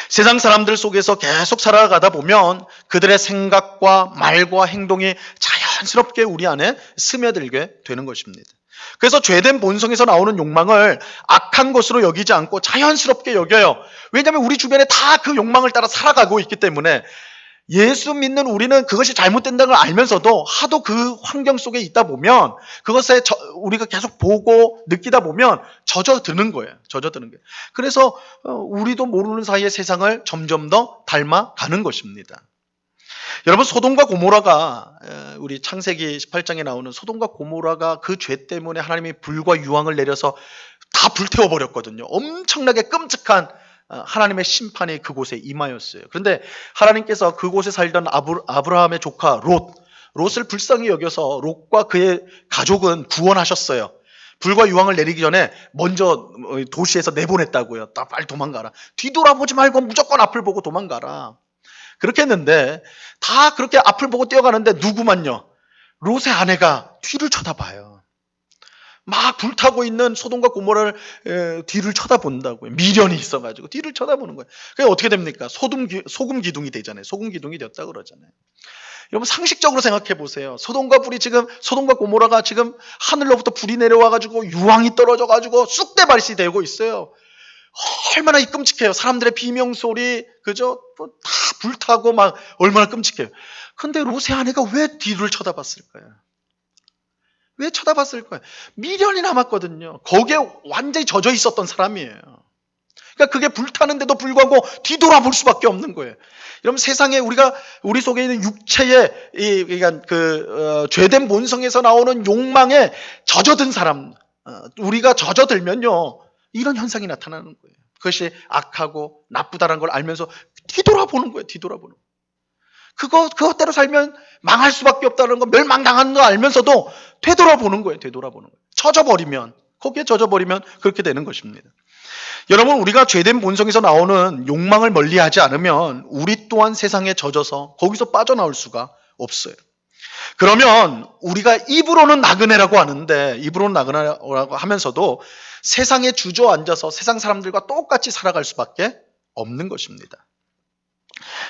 세상 사람들 속에서 계속 살아가다 보면 그들의 생각과 말과 행동이 자연스럽게 우리 안에 스며들게 되는 것입니다. 그래서 죄된 본성에서 나오는 욕망을 악한 것으로 여기지 않고 자연스럽게 여겨요. 왜냐하면 우리 주변에 다 그 욕망을 따라 살아가고 있기 때문에, 예수 믿는 우리는 그것이 잘못된다는 걸 알면서도 하도 그 환경 속에 있다 보면, 그것에 우리가 계속 보고 느끼다 보면 젖어드는 거예요. 젖어드는 거예요. 그래서 우리도 모르는 사이에 세상을 점점 더 닮아가는 것입니다. 여러분, 소돔과 고모라가, 우리 창세기 18장에 나오는 소돔과 고모라가 그 죄 때문에 하나님이 불과 유황을 내려서 다 불태워버렸거든요. 엄청나게 끔찍한 하나님의 심판이 그곳에 임하였어요. 그런데 하나님께서 그곳에 살던 아브라함의 조카 롯을 불쌍히 여겨서 롯과 그의 가족은 구원하셨어요. 불과 유황을 내리기 전에 먼저 도시에서 내보냈다고요. 빨리 도망가라. 뒤돌아보지 말고 무조건 앞을 보고 도망가라. 그렇게 했는데 다 그렇게 앞을 보고 뛰어가는데 누구만요? 롯의 아내가 뒤를 쳐다봐요. 막 불타고 있는 소돔과 고모라를 뒤를 쳐다본다고요. 미련이 있어가지고 뒤를 쳐다보는 거예요. 그게 어떻게 됩니까? 소금 기둥이 되잖아요. 소금 기둥이 되었다 그러잖아요. 여러분, 상식적으로 생각해 보세요. 소돔과 고모라가 지금 하늘로부터 불이 내려와가지고 유황이 떨어져가지고 쑥대밭이 되고 있어요. 얼마나 끔찍해요. 사람들의 비명소리, 그죠? 다 불타고 막 얼마나 끔찍해요. 근데 롯의 아내가 왜 뒤를 쳐다봤을까요? 왜 쳐다봤을까요? 미련이 남았거든요. 거기에 완전히 젖어 있었던 사람이에요. 그러니까 그게 불타는데도 불구하고 뒤돌아볼 수밖에 없는 거예요. 여러분, 세상에 우리 속에 있는 육체의 죄된 본성에서 나오는 욕망에 젖어든 사람, 우리가 젖어들면요 이런 현상이 나타나는 거예요. 그것이 악하고 나쁘다는 걸 알면서 뒤돌아보는 거예요. 뒤돌아보는 거예요. 그것대로 살면 망할 수밖에 없다는 거, 멸망당하는 거 알면서도 되돌아보는 거예요. 되돌아보는 거예요. 거기에 젖어버리면 그렇게 되는 것입니다. 여러분, 우리가 죄된 본성에서 나오는 욕망을 멀리하지 않으면 우리 또한 세상에 젖어서 거기서 빠져나올 수가 없어요. 그러면 우리가 입으로는 나그네라고 하는데, 입으로는 나그네라고 하면서도 세상에 주저앉아서 세상 사람들과 똑같이 살아갈 수밖에 없는 것입니다.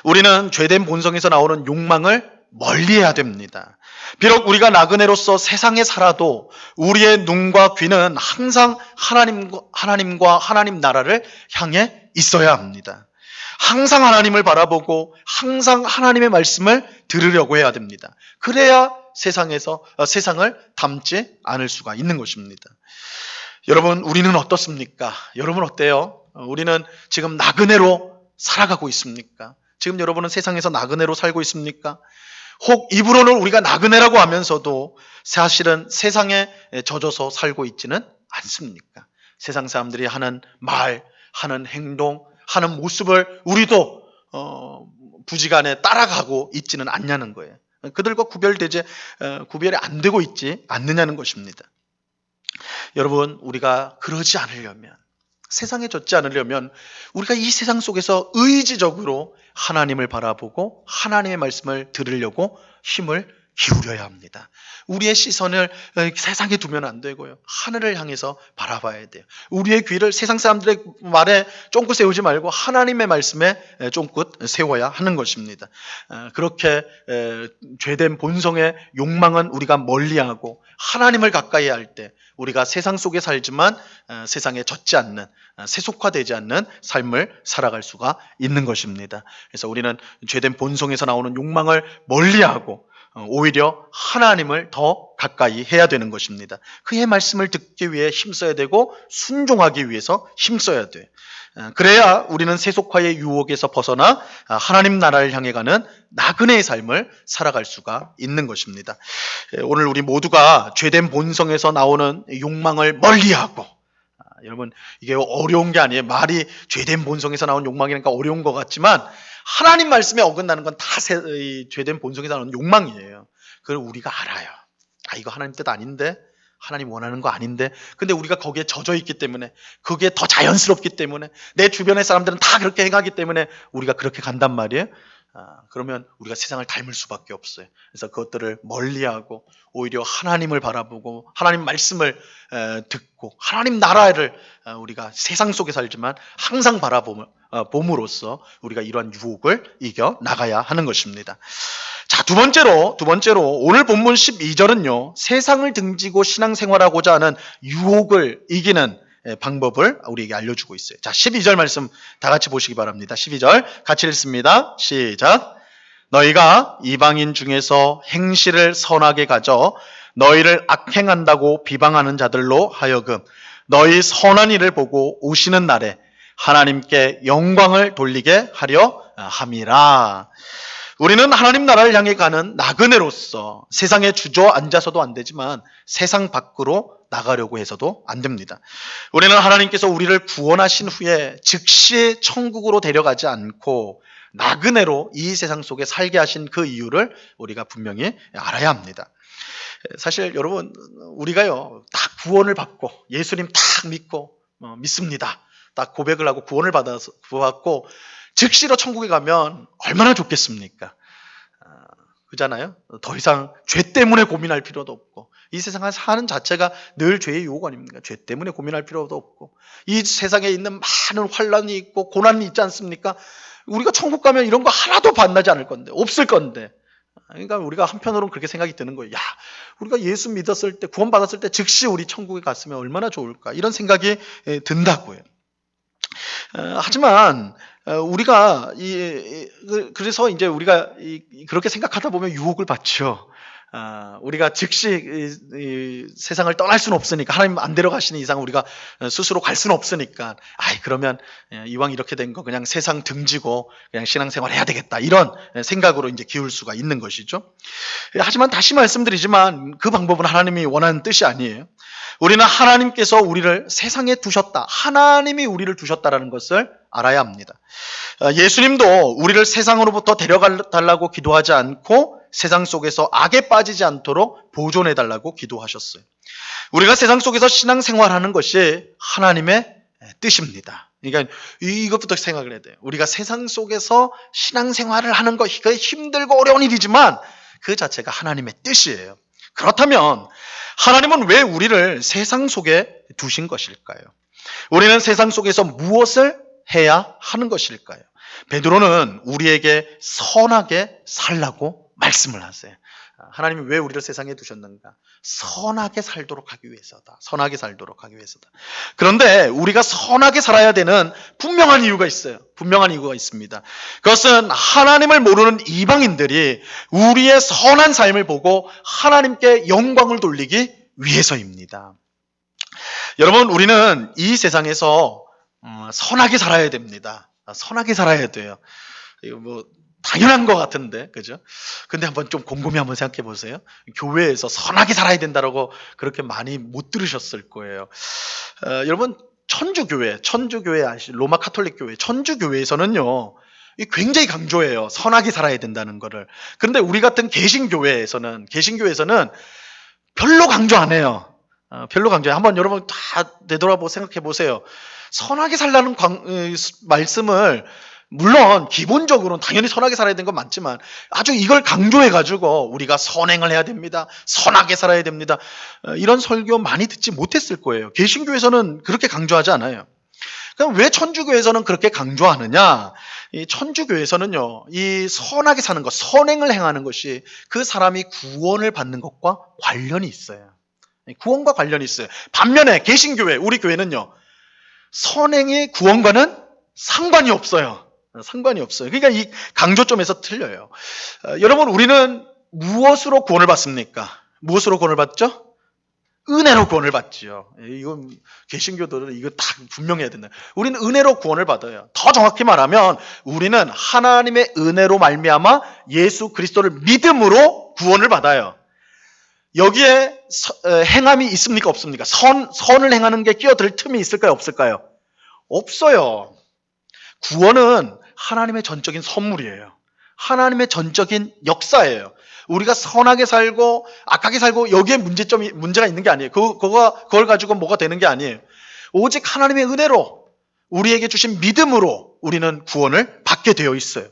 우리는 죄된 본성에서 나오는 욕망을 멀리해야 됩니다. 비록 우리가 나그네로서 세상에 살아도 우리의 눈과 귀는 항상 하나님과 하나님 나라를 향해 있어야 합니다. 항상 하나님을 바라보고 항상 하나님의 말씀을 들으려고 해야 됩니다. 그래야 세상을 담지 않을 수가 있는 것입니다. 여러분, 우리는 어떻습니까? 여러분 어때요? 우리는 지금 나그네로 살아가고 있습니까? 지금 여러분은 세상에서 나그네로 살고 있습니까? 혹 입으로는 우리가 나그네라고 하면서도 사실은 세상에 젖어서 살고 있지는 않습니까? 세상 사람들이 하는 말, 하는 행동, 하는 모습을 우리도 부지간에 따라가고 있지는 않냐는 거예요. 그들과 구별이 안 되고 있지 않느냐는 것입니다. 여러분, 우리가 그러지 않으려면, 세상에 젖지 않으려면 우리가 이 세상 속에서 의지적으로 하나님을 바라보고 하나님의 말씀을 들으려고 힘을 기울여야 합니다. 우리의 시선을 세상에 두면 안 되고요. 하늘을 향해서 바라봐야 돼요. 우리의 귀를 세상 사람들의 말에 쫑긋 세우지 말고 하나님의 말씀에 쫑긋 세워야 하는 것입니다. 그렇게 죄된 본성의 욕망은 우리가 멀리하고 하나님을 가까이 할 때 우리가 세상 속에 살지만 세상에 젖지 않는, 세속화되지 않는 삶을 살아갈 수가 있는 것입니다. 그래서 우리는 죄된 본성에서 나오는 욕망을 멀리하고 오히려 하나님을 더 가까이 해야 되는 것입니다. 그의 말씀을 듣기 위해 힘써야 되고 순종하기 위해서 힘써야 돼요. 그래야 우리는 세속화의 유혹에서 벗어나 하나님 나라를 향해 가는 나그네의 삶을 살아갈 수가 있는 것입니다. 오늘 우리 모두가 죄된 본성에서 나오는 욕망을 멀리하고, 여러분 이게 어려운 게 아니에요. 말이 죄된 본성에서 나오는 욕망이니까 어려운 것 같지만 하나님 말씀에 어긋나는 건 다 죄된 본성에서 나오는 욕망이에요. 그걸 우리가 알아요. 이거 하나님 뜻 아닌데, 하나님 원하는 거 아닌데, 근데 우리가 거기에 젖어 있기 때문에, 그게 더 자연스럽기 때문에, 내 주변의 사람들은 다 그렇게 행하기 때문에 우리가 그렇게 간단 말이에요. 그러면 우리가 세상을 닮을 수밖에 없어요. 그래서 그것들을 멀리하고 오히려 하나님을 바라보고 하나님 말씀을 듣고 하나님 나라를 우리가 세상 속에 살지만 항상 바라봄으로써 우리가 이러한 유혹을 이겨 나가야 하는 것입니다. 자, 두 번째로 오늘 본문 12절은요, 세상을 등지고 신앙생활하고자 하는 유혹을 이기는 방법을 우리에게 알려주고 있어요. 자, 12절 말씀 다 같이 보시기 바랍니다. 12절 같이 읽습니다. 시작. 너희가 이방인 중에서 행실을 선하게 가져 너희를 악행한다고 비방하는 자들로 하여금 너희 선한 일을 보고 오시는 날에 하나님께 영광을 돌리게 하려 함이라. 우리는 하나님 나라를 향해 가는 나그네로서 세상에 주저앉아서도 안 되지만 세상 밖으로 나가려고 해서도 안 됩니다. 우리는 하나님께서 우리를 구원하신 후에 즉시 천국으로 데려가지 않고 나그네로 이 세상 속에 살게 하신 그 이유를 우리가 분명히 알아야 합니다. 사실 여러분, 우리가요 딱 구원을 받고 예수님 딱 믿고 믿습니다. 딱 고백을 하고 구원을 받고 즉시로 천국에 가면 얼마나 좋겠습니까? 그잖아요. 더 이상 죄 때문에 고민할 필요도 없고, 이 세상을 사는 자체가 늘 죄의 유혹 아닙니까? 죄 때문에 고민할 필요도 없고, 이 세상에 있는 많은 환란이 있고 고난이 있지 않습니까? 우리가 천국 가면 이런 거 하나도 만나지 않을 건데, 없을 건데. 그러니까 우리가 한편으로는 그렇게 생각이 드는 거예요. 우리가 예수 믿었을 때, 구원 받았을 때 즉시 우리 천국에 갔으면 얼마나 좋을까, 이런 생각이 든다고요. 하지만 우리가 그래서 이제 우리가 그렇게 생각하다 보면 유혹을 받죠. 우리가 즉시 세상을 떠날 수는 없으니까, 하나님 안 데려가시는 이상 우리가 스스로 갈 수는 없으니까, 그러면 이왕 이렇게 된 거 그냥 세상 등지고 그냥 신앙생활 해야 되겠다, 이런 생각으로 이제 기울 수가 있는 것이죠. 하지만 다시 말씀드리지만 그 방법은 하나님이 원하는 뜻이 아니에요. 우리는 하나님께서 우리를 세상에 두셨다, 하나님이 우리를 두셨다라는 것을 알아야 합니다. 예수님도 우리를 세상으로부터 데려달라고 기도하지 않고 세상 속에서 악에 빠지지 않도록 보존해달라고 기도하셨어요. 우리가 세상 속에서 신앙생활하는 것이 하나님의 뜻입니다. 그러니까 이것부터 생각을 해야 돼요. 우리가 세상 속에서 신앙생활을 하는 것, 이거 힘들고 어려운 일이지만 그 자체가 하나님의 뜻이에요. 그렇다면 하나님은 왜 우리를 세상 속에 두신 것일까요? 우리는 세상 속에서 무엇을 해야 하는 것일까요? 베드로는 우리에게 선하게 살라고 말씀을 하세요. 하나님이 왜 우리를 세상에 두셨는가? 선하게 살도록 하기 위해서다. 선하게 살도록 하기 위해서다. 그런데 우리가 선하게 살아야 되는 분명한 이유가 있어요. 분명한 이유가 있습니다. 그것은 하나님을 모르는 이방인들이 우리의 선한 삶을 보고 하나님께 영광을 돌리기 위해서입니다. 여러분, 우리는 이 세상에서 선하게 살아야 됩니다. 선하게 살아야 돼요. 이거 뭐 당연한 것 같은데, 그죠? 근데 한번 좀 곰곰이 한번 생각해 보세요. 교회에서 선하게 살아야 된다라고 그렇게 많이 못 들으셨을 거예요. 여러분, 천주교회 로마 카톨릭 교회, 천주교회에서는요, 굉장히 강조해요. 선하게 살아야 된다는 거를. 그런데 우리 같은 개신교회에서는 별로 강조 안 해요. 별로 강조해요. 한번 여러분 다 되돌아보고 생각해 보세요. 선하게 살라는 말씀을 물론 기본적으로는 당연히 선하게 살아야 되는 건 맞지만 아주 이걸 강조해가지고 우리가 선행을 해야 됩니다. 선하게 살아야 됩니다. 이런 설교 많이 듣지 못했을 거예요. 개신교에서는 그렇게 강조하지 않아요. 그럼 왜 천주교에서는 그렇게 강조하느냐? 이 천주교에서는요, 이 선하게 사는 것, 선행을 행하는 것이 그 사람이 구원을 받는 것과 관련이 있어요. 구원과 관련이 있어요. 반면에 개신교회, 우리 교회는요, 선행이 구원과는 상관이 없어요. 상관이 없어요. 그러니까 이 강조점에서 틀려요. 여러분, 우리는 무엇으로 구원을 받습니까? 무엇으로 구원을 받죠? 은혜로 구원을 받지요. 이건 개신교들은 이거 딱 분명해야 된다. 우리는 은혜로 구원을 받아요. 더 정확히 말하면 우리는 하나님의 은혜로 말미암아 예수 그리스도를 믿음으로 구원을 받아요. 여기에 행함이 있습니까? 없습니까? 선을 행하는 게 끼어들 틈이 있을까요? 없을까요? 없어요. 구원은 하나님의 전적인 선물이에요. 하나님의 전적인 역사예요. 우리가 선하게 살고 악하게 살고 여기에 문제가 있는 게 아니에요. 그걸 가지고 뭐가 되는 게 아니에요. 오직 하나님의 은혜로 우리에게 주신 믿음으로 우리는 구원을 받게 되어 있어요.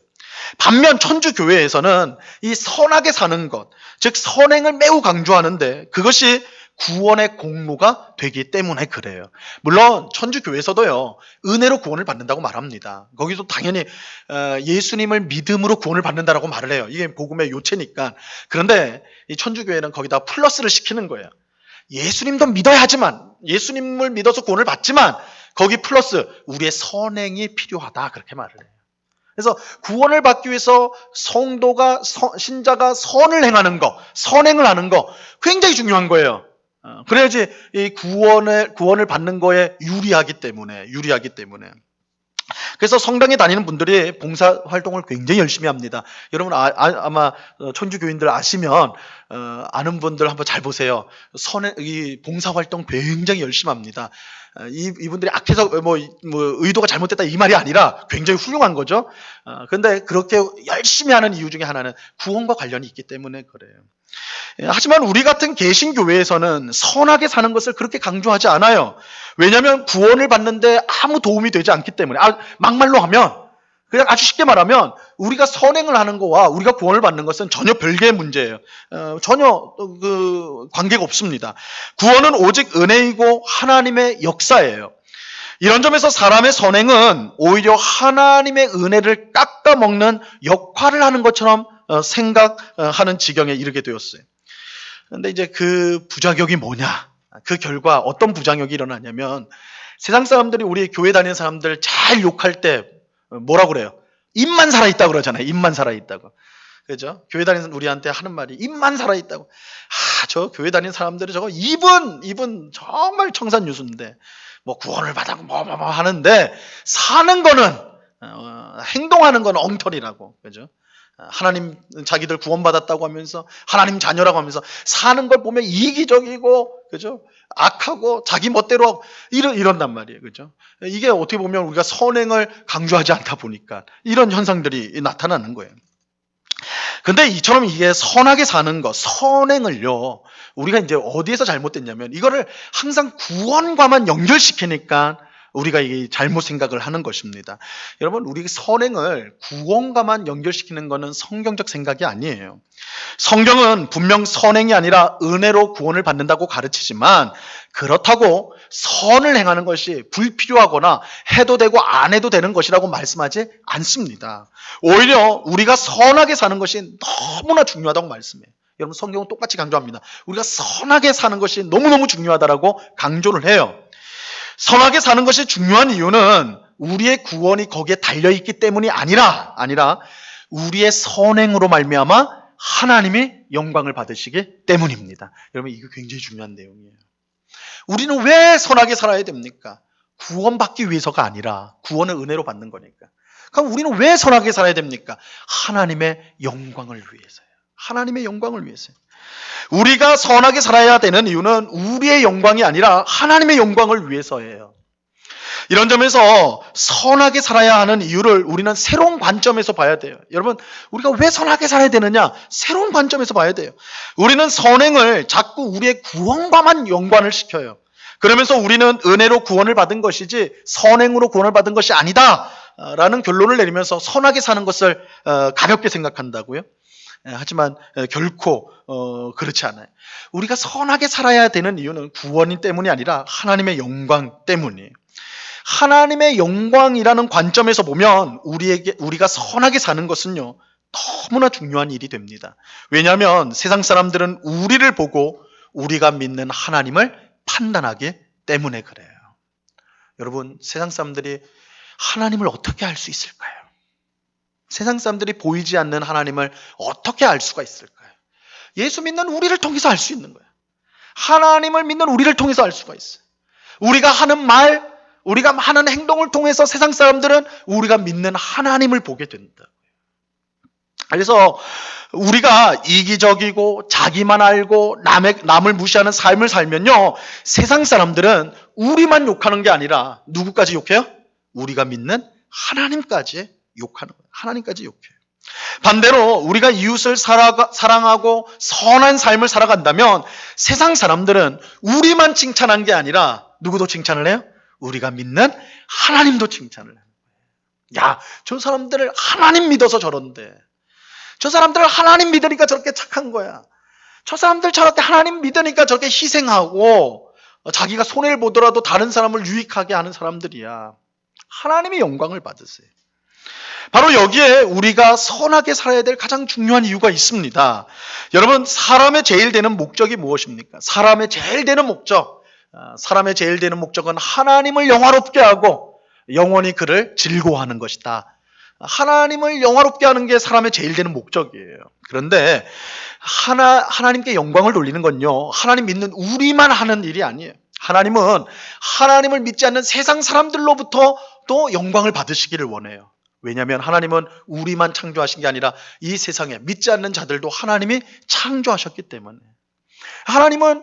반면 천주교회에서는 이 선하게 사는 것, 즉 선행을 매우 강조하는데 그것이 구원의 공로가 되기 때문에 그래요. 물론 천주교회에서도요, 은혜로 구원을 받는다고 말합니다. 거기서 당연히 예수님을 믿음으로 구원을 받는다라고 말을 해요. 이게 복음의 요체니까. 그런데 이 천주교회는 거기다 플러스를 시키는 거예요. 예수님도 믿어야 하지만, 예수님을 믿어서 구원을 받지만 거기 플러스 우리의 선행이 필요하다, 그렇게 말을 해요. 그래서 구원을 받기 위해서 성도가, 신자가 선을 행하는 거, 선행을 하는 거 굉장히 중요한 거예요. 그래야지 이 구원을 받는 거에 유리하기 때문에. 그래서 성당에 다니는 분들이 봉사 활동을 굉장히 열심히 합니다. 여러분 아마 천주교인들 아시면 아는 분들 한번 잘 보세요. 이 봉사 활동 굉장히 열심히 합니다. 이분들이 악해서 뭐 의도가 잘못됐다 이 말이 아니라 굉장히 훌륭한 거죠. 그런데 그렇게 열심히 하는 이유 중에 하나는 구원과 관련이 있기 때문에 그래요. 하지만 우리 같은 개신교회에서는 선하게 사는 것을 그렇게 강조하지 않아요. 왜냐하면 구원을 받는데 아무 도움이 되지 않기 때문에. 막말로 하면, 그냥 아주 쉽게 말하면 우리가 선행을 하는 거와 우리가 구원을 받는 것은 전혀 별개의 문제예요. 전혀 관계가 없습니다. 구원은 오직 은혜이고 하나님의 역사예요. 이런 점에서 사람의 선행은 오히려 하나님의 은혜를 깎아먹는 역할을 하는 것처럼 생각하는 지경에 이르게 되었어요. 그런데 이제 그 부작용이 뭐냐? 그 결과 어떤 부작용이 일어나냐면 세상 사람들이 우리 교회 다니는 사람들 잘 욕할 때 뭐라고 그래요? 입만 살아있다고 그러잖아요. 입만 살아있다고. 그죠? 교회 다니는 우리한테 하는 말이 입만 살아있다고. 저 교회 다니는 사람들이 저거 입은 정말 청산유수인데 뭐 구원을 받았고 뭐 하는데 사는 거는 행동하는 건 엉터리라고. 그죠? 하나님 자기들 구원받았다고 하면서 하나님 자녀라고 하면서 사는 걸 보면 이기적이고 그죠? 악하고 자기 멋대로 하고 이런단 말이에요. 그죠? 이게 어떻게 보면 우리가 선행을 강조하지 않다 보니까 이런 현상들이 나타나는 거예요. 근데 이처럼 이게 선하게 사는 것, 선행을요, 우리가 이제 어디에서 잘못됐냐면 이거를 항상 구원과만 연결시키니까 우리가 이 잘못 생각을 하는 것입니다. 여러분, 우리 선행을 구원과만 연결시키는 것은 성경적 생각이 아니에요. 성경은 분명 선행이 아니라 은혜로 구원을 받는다고 가르치지만 그렇다고 선을 행하는 것이 불필요하거나 해도 되고 안 해도 되는 것이라고 말씀하지 않습니다. 오히려 우리가 선하게 사는 것이 너무나 중요하다고 말씀해요. 여러분, 성경은 똑같이 강조합니다. 우리가 선하게 사는 것이 너무너무 중요하다고 강조를 해요. 선하게 사는 것이 중요한 이유는 우리의 구원이 거기에 달려있기 때문이 아니라 우리의 선행으로 말미암아 하나님이 영광을 받으시기 때문입니다. 여러분, 이거 굉장히 중요한 내용이에요. 우리는 왜 선하게 살아야 됩니까? 구원받기 위해서가 아니라 구원을 은혜로 받는 거니까. 그럼 우리는 왜 선하게 살아야 됩니까? 하나님의 영광을 위해서요. 하나님의 영광을 위해서요. 우리가 선하게 살아야 되는 이유는 우리의 영광이 아니라 하나님의 영광을 위해서예요. 이런 점에서 선하게 살아야 하는 이유를 우리는 새로운 관점에서 봐야 돼요. 여러분, 우리가 왜 선하게 살아야 되느냐? 새로운 관점에서 봐야 돼요. 우리는 선행을 자꾸 우리의 구원과만 연관을 시켜요. 그러면서 우리는 은혜로 구원을 받은 것이지 선행으로 구원을 받은 것이 아니다 라는 결론을 내리면서 선하게 사는 것을 가볍게 생각한다고요. 하지만 결코 그렇지 않아요. 우리가 선하게 살아야 되는 이유는 구원 때문이 아니라 하나님의 영광 때문이에요. 하나님의 영광이라는 관점에서 보면 우리가 선하게 사는 것은요, 너무나 중요한 일이 됩니다. 왜냐하면 세상 사람들은 우리를 보고 우리가 믿는 하나님을 판단하기 때문에 그래요. 여러분, 세상 사람들이 하나님을 어떻게 알 수 있을까요? 세상 사람들이 보이지 않는 하나님을 어떻게 알 수가 있을까요? 예수 믿는 우리를 통해서 알 수 있는 거예요. 하나님을 믿는 우리를 통해서 알 수가 있어요. 우리가 하는 말, 우리가 하는 행동을 통해서 세상 사람들은 우리가 믿는 하나님을 보게 된다. 그래서 우리가 이기적이고 자기만 알고 남을 무시하는 삶을 살면요, 세상 사람들은 우리만 욕하는 게 아니라 누구까지 욕해요? 우리가 믿는 하나님까지 욕하는 거예요. 하나님까지 욕해요. 반대로 우리가 이웃을 사랑하고 선한 삶을 살아간다면 세상 사람들은 우리만 칭찬한 게 아니라 누구도 칭찬을 해요? 우리가 믿는 하나님도 칭찬을 해요. 야, 저 사람들을 하나님 믿어서 저런데, 저 사람들을 하나님 믿으니까 저렇게 착한 거야. 저 사람들 저렇게 하나님 믿으니까 저렇게 희생하고 자기가 손해를 보더라도 다른 사람을 유익하게 하는 사람들이야. 하나님의 영광을 받으세요. 바로 여기에 우리가 선하게 살아야 될 가장 중요한 이유가 있습니다. 여러분, 사람의 제일 되는 목적이 무엇입니까? 사람의 제일 되는 목적은 하나님을 영화롭게 하고 영원히 그를 즐거워하는 것이다. 하나님을 영화롭게 하는 게 사람의 제일 되는 목적이에요. 그런데 하나님께 영광을 돌리는 건요, 하나님 믿는 우리만 하는 일이 아니에요. 하나님은 하나님을 믿지 않는 세상 사람들로부터 또 영광을 받으시기를 원해요. 왜냐하면 하나님은 우리만 창조하신 게 아니라 이 세상에 믿지 않는 자들도 하나님이 창조하셨기 때문에. 하나님은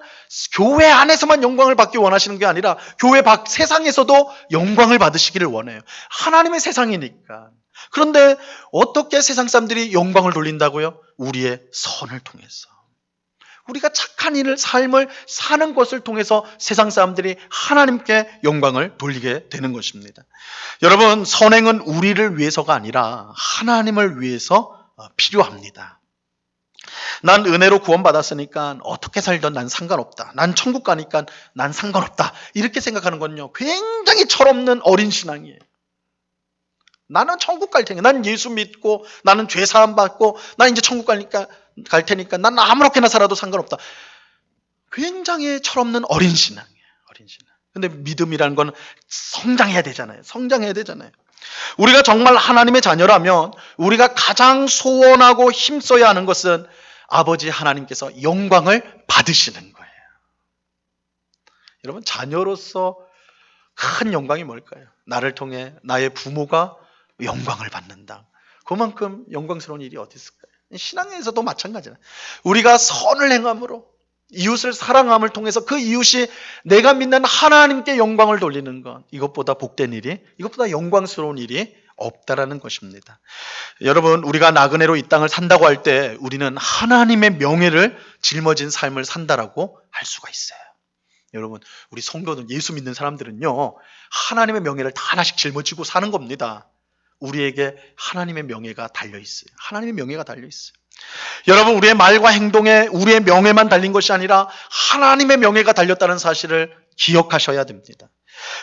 교회 안에서만 영광을 받기 원하시는 게 아니라 교회 밖 세상에서도 영광을 받으시기를 원해요. 하나님의 세상이니까. 그런데 어떻게 세상 사람들이 영광을 돌린다고요? 우리의 선을 통해서. 우리가 착한 삶을 사는 것을 통해서 세상 사람들이 하나님께 영광을 돌리게 되는 것입니다. 여러분, 선행은 우리를 위해서가 아니라 하나님을 위해서 필요합니다. 난 은혜로 구원받았으니까 어떻게 살든 난 상관없다. 난 천국 가니까 난 상관없다. 이렇게 생각하는 건요, 굉장히 철없는 어린 신앙이에요. 나는 천국 갈 테니까, 난 예수 믿고 나는 죄 사함 받고 난 이제 천국 갈 테니까 난 아무렇게나 살아도 상관없다. 굉장히 철없는 어린 신앙이에요. 어린 신앙. 근데 믿음이라는 건 성장해야 되잖아요. 우리가 정말 하나님의 자녀라면 우리가 가장 소원하고 힘써야 하는 것은 아버지 하나님께서 영광을 받으시는 거예요. 여러분, 자녀로서 큰 영광이 뭘까요? 나를 통해 나의 부모가 영광을 받는다. 그만큼 영광스러운 일이 어디 있을까요? 신앙에서도 마찬가지잖아요. 우리가 선을 행함으로 이웃을 사랑함을 통해서 그 이웃이 내가 믿는 하나님께 영광을 돌리는 것, 이것보다 복된 일이, 이것보다 영광스러운 일이 없다라는 것입니다. 여러분, 우리가 나그네로 이 땅을 산다고 할 때 우리는 하나님의 명예를 짊어진 삶을 산다라고 할 수가 있어요. 여러분, 우리 성도는, 예수 믿는 사람들은요, 하나님의 명예를 다 하나씩 짊어지고 사는 겁니다. 우리에게 하나님의 명예가 달려있어요. 하나님의 명예가 달려있어요. 여러분, 우리의 말과 행동에 우리의 명예만 달린 것이 아니라 하나님의 명예가 달렸다는 사실을 기억하셔야 됩니다.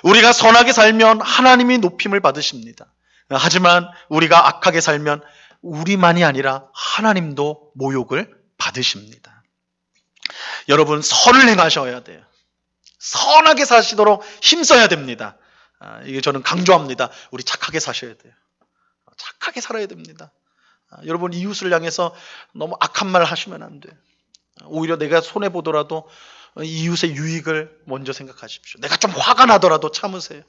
우리가 선하게 살면 하나님이 높임을 받으십니다. 하지만 우리가 악하게 살면 우리만이 아니라 하나님도 모욕을 받으십니다. 여러분, 선을 행하셔야 돼요. 선하게 사시도록 힘써야 됩니다. 이게 저는 강조합니다. 우리 착하게 사셔야 돼요. 착하게 살아야 됩니다. 여러분, 이웃을 향해서 너무 악한 말 하시면 안 돼요. 오히려 내가 손해보더라도 이웃의 유익을 먼저 생각하십시오. 내가 좀 화가 나더라도 참으세요.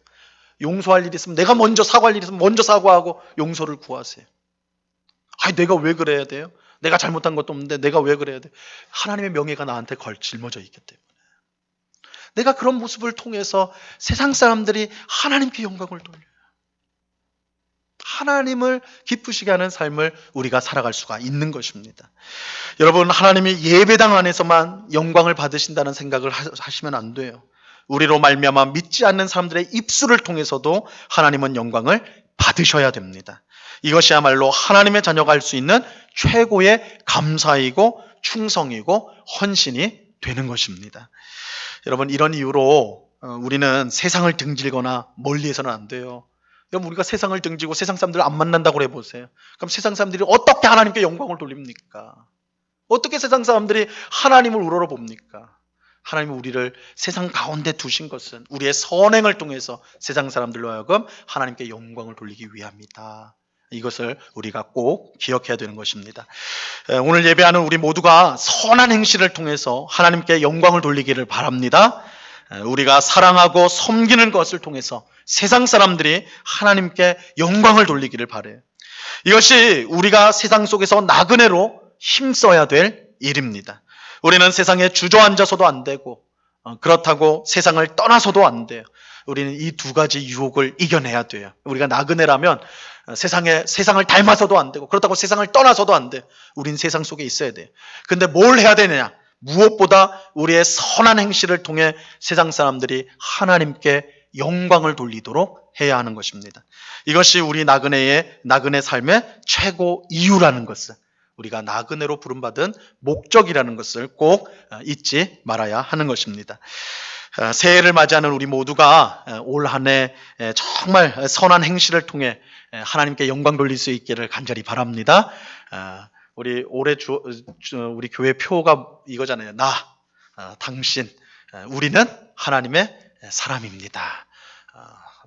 용서할 일이 있으면, 내가 먼저 사과할 일이 있으면 먼저 사과하고 용서를 구하세요. 아니, 내가 왜 그래야 돼요? 내가 잘못한 것도 없는데 내가 왜 그래야 돼요? 하나님의 명예가 나한테 짊어져 있기 때문에. 내가 그런 모습을 통해서 세상 사람들이 하나님께 영광을 돌려요. 하나님을 기쁘시게 하는 삶을 우리가 살아갈 수가 있는 것입니다. 여러분, 하나님이 예배당 안에서만 영광을 받으신다는 생각을 하시면 안 돼요. 우리로 말미암아 믿지 않는 사람들의 입술을 통해서도 하나님은 영광을 받으셔야 됩니다. 이것이야말로 하나님의 자녀가 할 수 있는 최고의 감사이고 충성이고 헌신이 되는 것입니다. 여러분, 이런 이유로 우리는 세상을 등지거나 멀리해서는 안 돼요. 여러분, 우리가 세상을 등지고 세상 사람들을 안 만난다고 해보세요. 그럼 세상 사람들이 어떻게 하나님께 영광을 돌립니까? 어떻게 세상 사람들이 하나님을 우러러 봅니까? 하나님이 우리를 세상 가운데 두신 것은 우리의 선행을 통해서 세상 사람들로 하여금 하나님께 영광을 돌리기 위함이다. 이것을 우리가 꼭 기억해야 되는 것입니다. 오늘 예배하는 우리 모두가 선한 행실을 통해서 하나님께 영광을 돌리기를 바랍니다. 우리가 사랑하고 섬기는 것을 통해서 세상 사람들이 하나님께 영광을 돌리기를 바라요. 이것이 우리가 세상 속에서 나그네로 힘써야 될 일입니다. 우리는 세상에 주저앉아서도 안 되고, 그렇다고 세상을 떠나서도 안 돼요. 우리는 이 두 가지 유혹을 이겨내야 돼요. 우리가 나그네라면 세상을 닮아서도 안 되고, 그렇다고 세상을 떠나서도 안 돼요. 우린 세상 속에 있어야 돼요. 근데 뭘 해야 되느냐? 무엇보다 우리의 선한 행실을 통해 세상 사람들이 하나님께 영광을 돌리도록 해야 하는 것입니다. 이것이 우리 나그네 삶의 최고 이유라는 것을, 우리가 나그네로 부름받은 목적이라는 것을 꼭 잊지 말아야 하는 것입니다. 새해를 맞이하는 우리 모두가 올 한 해 정말 선한 행실을 통해 하나님께 영광 돌릴 수 있기를 간절히 바랍니다. 우리 올해 우리 교회 표가 이거잖아요. 당신, 우리는 하나님의 사람입니다.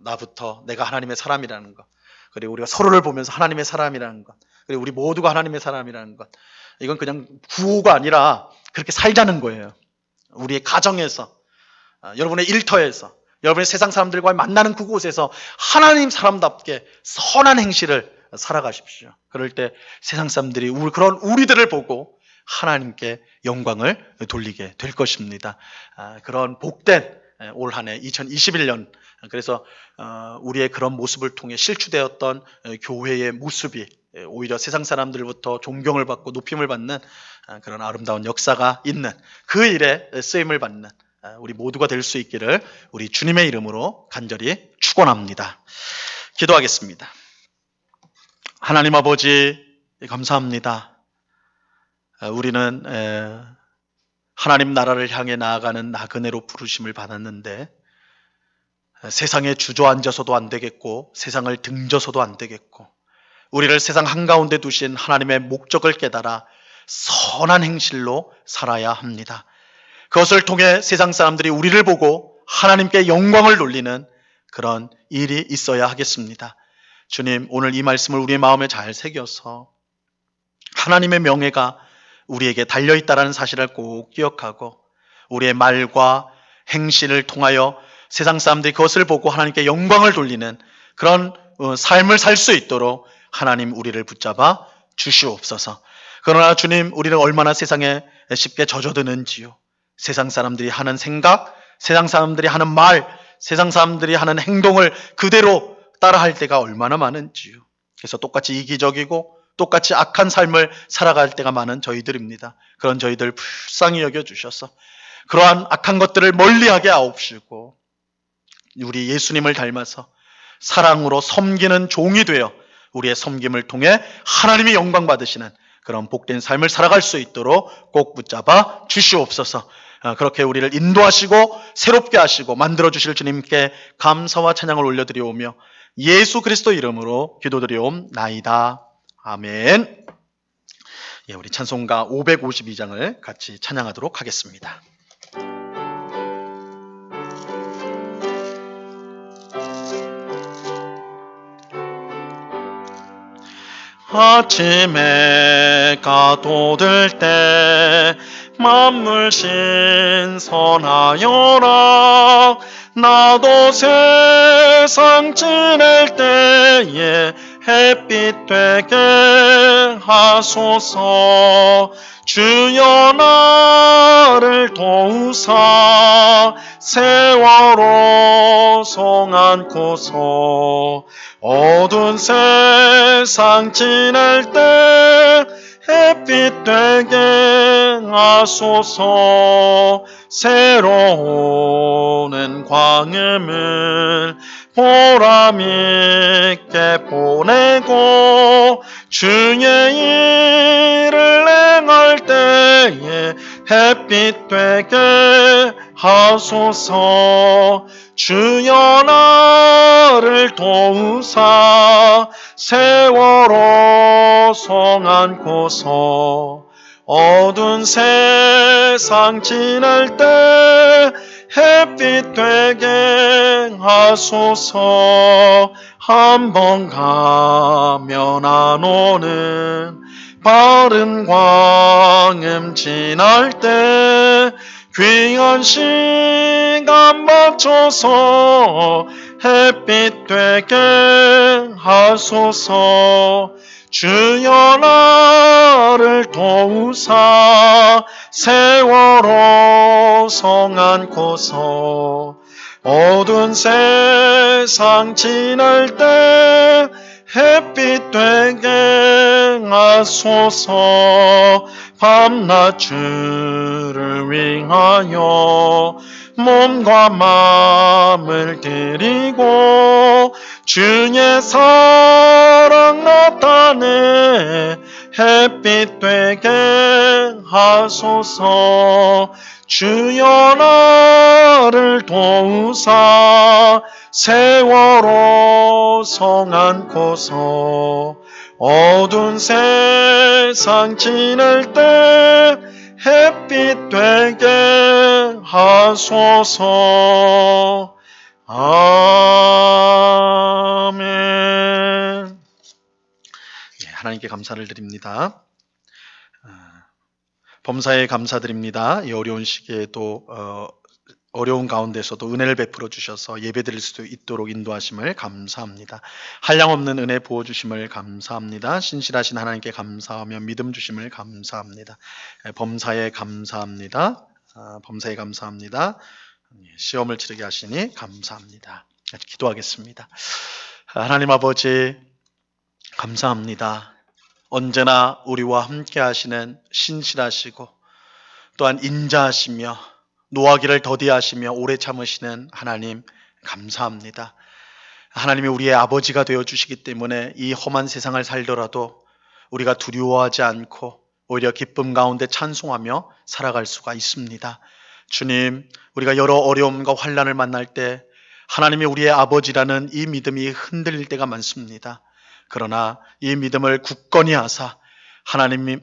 나부터 내가 하나님의 사람이라는 것, 그리고 우리가 서로를 보면서 하나님의 사람이라는 것, 그리고 우리 모두가 하나님의 사람이라는 것, 이건 그냥 구호가 아니라 그렇게 살자는 거예요. 우리의 가정에서, 여러분의 일터에서, 여러분의 세상 사람들과 만나는 그곳에서 하나님 사람답게 선한 행실을 살아가십시오. 그럴 때 세상 사람들이 그런 우리들을 보고 하나님께 영광을 돌리게 될 것입니다. 그런 복된 올 한 해 2021년, 그래서 우리의 그런 모습을 통해 실추되었던 교회의 모습이 오히려 세상 사람들부터 존경을 받고 높임을 받는 그런 아름다운 역사가 있는, 그 일에 쓰임을 받는 우리 모두가 될 수 있기를 우리 주님의 이름으로 간절히 축원합니다. 기도하겠습니다. 하나님 아버지, 감사합니다. 우리는 하나님 나라를 향해 나아가는 나그네로 부르심을 받았는데, 세상에 주저앉아서도 안 되겠고 세상을 등져서도 안 되겠고, 우리를 세상 한가운데 두신 하나님의 목적을 깨달아 선한 행실로 살아야 합니다. 그것을 통해 세상 사람들이 우리를 보고 하나님께 영광을 돌리는 그런 일이 있어야 하겠습니다. 주님, 오늘 이 말씀을 우리의 마음에 잘 새겨서 하나님의 명예가 우리에게 달려있다는 사실을 꼭 기억하고, 우리의 말과 행실을 통하여 세상 사람들이 그것을 보고 하나님께 영광을 돌리는 그런 삶을 살 수 있도록 하나님 우리를 붙잡아 주시옵소서. 그러나 주님, 우리는 얼마나 세상에 쉽게 젖어드는지요. 세상 사람들이 하는 생각, 세상 사람들이 하는 말, 세상 사람들이 하는 행동을 그대로 따라할 때가 얼마나 많은지요. 그래서 똑같이 이기적이고 똑같이 악한 삶을 살아갈 때가 많은 저희들입니다. 그런 저희들 불쌍히 여겨주셔서 그러한 악한 것들을 멀리하게 하옵시고 우리 예수님을 닮아서 사랑으로 섬기는 종이 되어 우리의 섬김을 통해 하나님이 영광 받으시는 그런 복된 삶을 살아갈 수 있도록 꼭 붙잡아 주시옵소서. 그렇게 우리를 인도하시고 새롭게 하시고 만들어 주실 주님께 감사와 찬양을 올려드리오며 예수 그리스도 이름으로 기도드리옵나이다. 아멘. 예, 우리 찬송가 552장을 같이 찬양하도록 하겠습니다. 아침에 가도들 때 만물 신선하여라. 나도 세상 지낼 때에 햇빛 되게 하소서. 주여 나를 도우사 세월호 송 안고서 어두운 세상 지낼 때 햇빛 되게 하소서. 새로운 광음을 보람 있게 보내고 주의 일을 행할 때에 햇빛 되게 하소서. 주여 나를 도우사 세월호 송 안고서 어두운 세상 지낼 때 햇빛 되게 하소서. 한번 가면 안 오는 바른 광음 지날 때 귀한 시간 맞춰서 햇빛 되게 하소서. 주여 나를 도우사 세월호 송 안고서 어두운 세상 지날 때 햇빛 되게 하소서. 밤낮 주를 위하여 몸과 마음을 드리고 주의 사랑 나타내 햇빛 되게 하소서. 주여 나를 도우사 세월호 송 안고서 어두운 세상 지낼 때 햇빛 되게 하소서. 아멘. 예, 하나님께 감사를 드립니다. 범사에 감사드립니다. 이 어려운 시기에도 어려운 가운데서도 은혜를 베풀어 주셔서 예배드릴 수 있도록 인도하심을 감사합니다. 한량없는 은혜 부어주심을 감사합니다. 신실하신 하나님께 감사하며 믿음 주심을 감사합니다. 범사에 감사합니다. 범사에 감사합니다. 시험을 치르게 하시니 감사합니다. 기도하겠습니다. 하나님 아버지 감사합니다. 언제나 우리와 함께 하시는 신실하시고 또한 인자하시며 노하기를 더디하시며 오래 참으시는 하나님 감사합니다. 하나님이 우리의 아버지가 되어주시기 때문에 이 험한 세상을 살더라도 우리가 두려워하지 않고 오히려 기쁨 가운데 찬송하며 살아갈 수가 있습니다. 주님, 우리가 여러 어려움과 환난을 만날 때 하나님이 우리의 아버지라는 이 믿음이 흔들릴 때가 많습니다. 그러나 이 믿음을 굳건히 하사 하나님이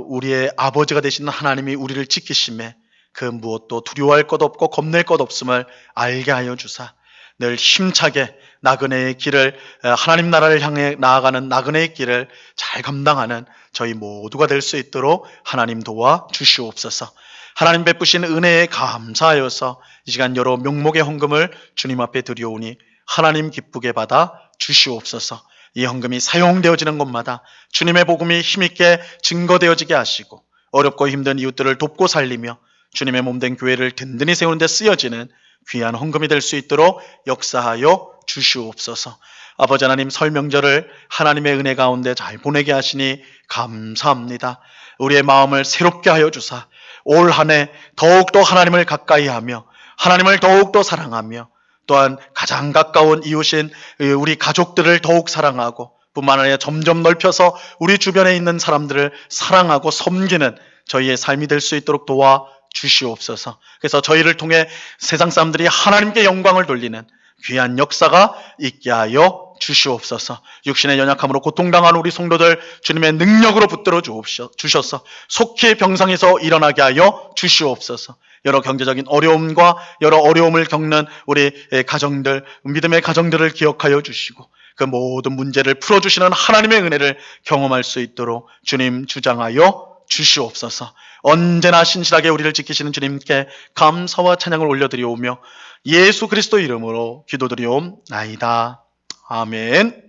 우리의 아버지가 되시는 하나님이 우리를 지키심에 그 무엇도 두려워할 것 없고 겁낼 것 없음을 알게 하여 주사 늘 힘차게 나그네의 길을 하나님 나라를 향해 나아가는 나그네의 길을 잘 감당하는 저희 모두가 될 수 있도록 하나님 도와 주시옵소서. 하나님 베푸신 은혜에 감사하여서 이 시간 여러 명목의 헌금을 주님 앞에 드려오니 하나님 기쁘게 받아 주시옵소서. 이 헌금이 사용되어지는 곳마다 주님의 복음이 힘있게 증거되어지게 하시고 어렵고 힘든 이웃들을 돕고 살리며 주님의 몸된 교회를 든든히 세우는 데 쓰여지는 귀한 헌금이 될 수 있도록 역사하여 주시옵소서. 아버지 하나님 설 명절을 하나님의 은혜 가운데 잘 보내게 하시니 감사합니다. 우리의 마음을 새롭게 하여 주사 올 한 해 더욱더 하나님을 가까이 하며 하나님을 더욱더 사랑하며 또한 가장 가까운 이웃인 우리 가족들을 더욱 사랑하고 뿐만 아니라 점점 넓혀서 우리 주변에 있는 사람들을 사랑하고 섬기는 저희의 삶이 될 수 있도록 도와 주시옵소서. 그래서 저희를 통해 세상 사람들이 하나님께 영광을 돌리는 귀한 역사가 있게 하여 주시옵소서. 육신의 연약함으로 고통당한 우리 성도들 주님의 능력으로 붙들어 주셔서 속히 병상에서 일어나게 하여 주시옵소서. 여러 경제적인 어려움과 여러 어려움을 겪는 우리 가정들, 믿음의 가정들을 기억하여 주시고 그 모든 문제를 풀어주시는 하나님의 은혜를 경험할 수 있도록 주님 주장하여 주시옵소서. 언제나 신실하게 우리를 지키시는 주님께 감사와 찬양을 올려드리오며 예수 그리스도 이름으로 기도드리옵나이다. 아멘.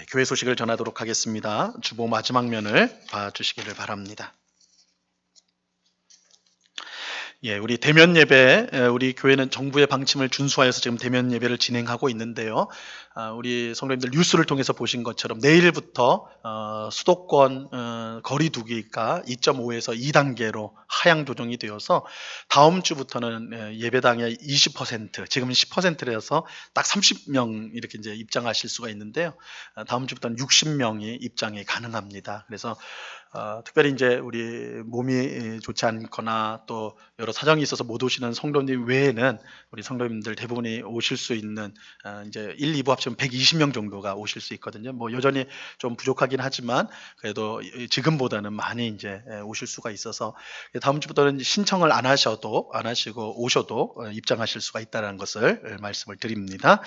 교회 소식을 전하도록 하겠습니다. 주보 마지막 면을 봐주시기를 바랍니다. 우리 대면 예배, 우리 교회는 정부의 방침을 준수하여서 지금 대면 예배를 진행하고 있는데요. 우리 성도님들 뉴스를 통해서 보신 것처럼 내일부터 수도권 거리 두기가 2.5에서 2단계로 하향 조정이 되어서 다음 주부터는 예배당의 20%, 지금은 10%라서 딱 30명 이렇게 이제 입장하실 수가 있는데요. 다음 주부터는 60명이 입장이 가능합니다. 그래서 특별히 이제 우리 몸이 좋지 않거나 또 여러 사정이 있어서 못 오시는 성도님 외에는 우리 성도님들 대부분이 오실 수 있는 이제 1, 2부 합치면 120명 정도가 오실 수 있거든요. 뭐 여전히 좀 부족하긴 하지만 그래도 지금보다는 많이 이제 오실 수가 있어서 다음 주부터는 신청을 안 하시고 오셔도 입장하실 수가 있다는 것을 말씀을 드립니다.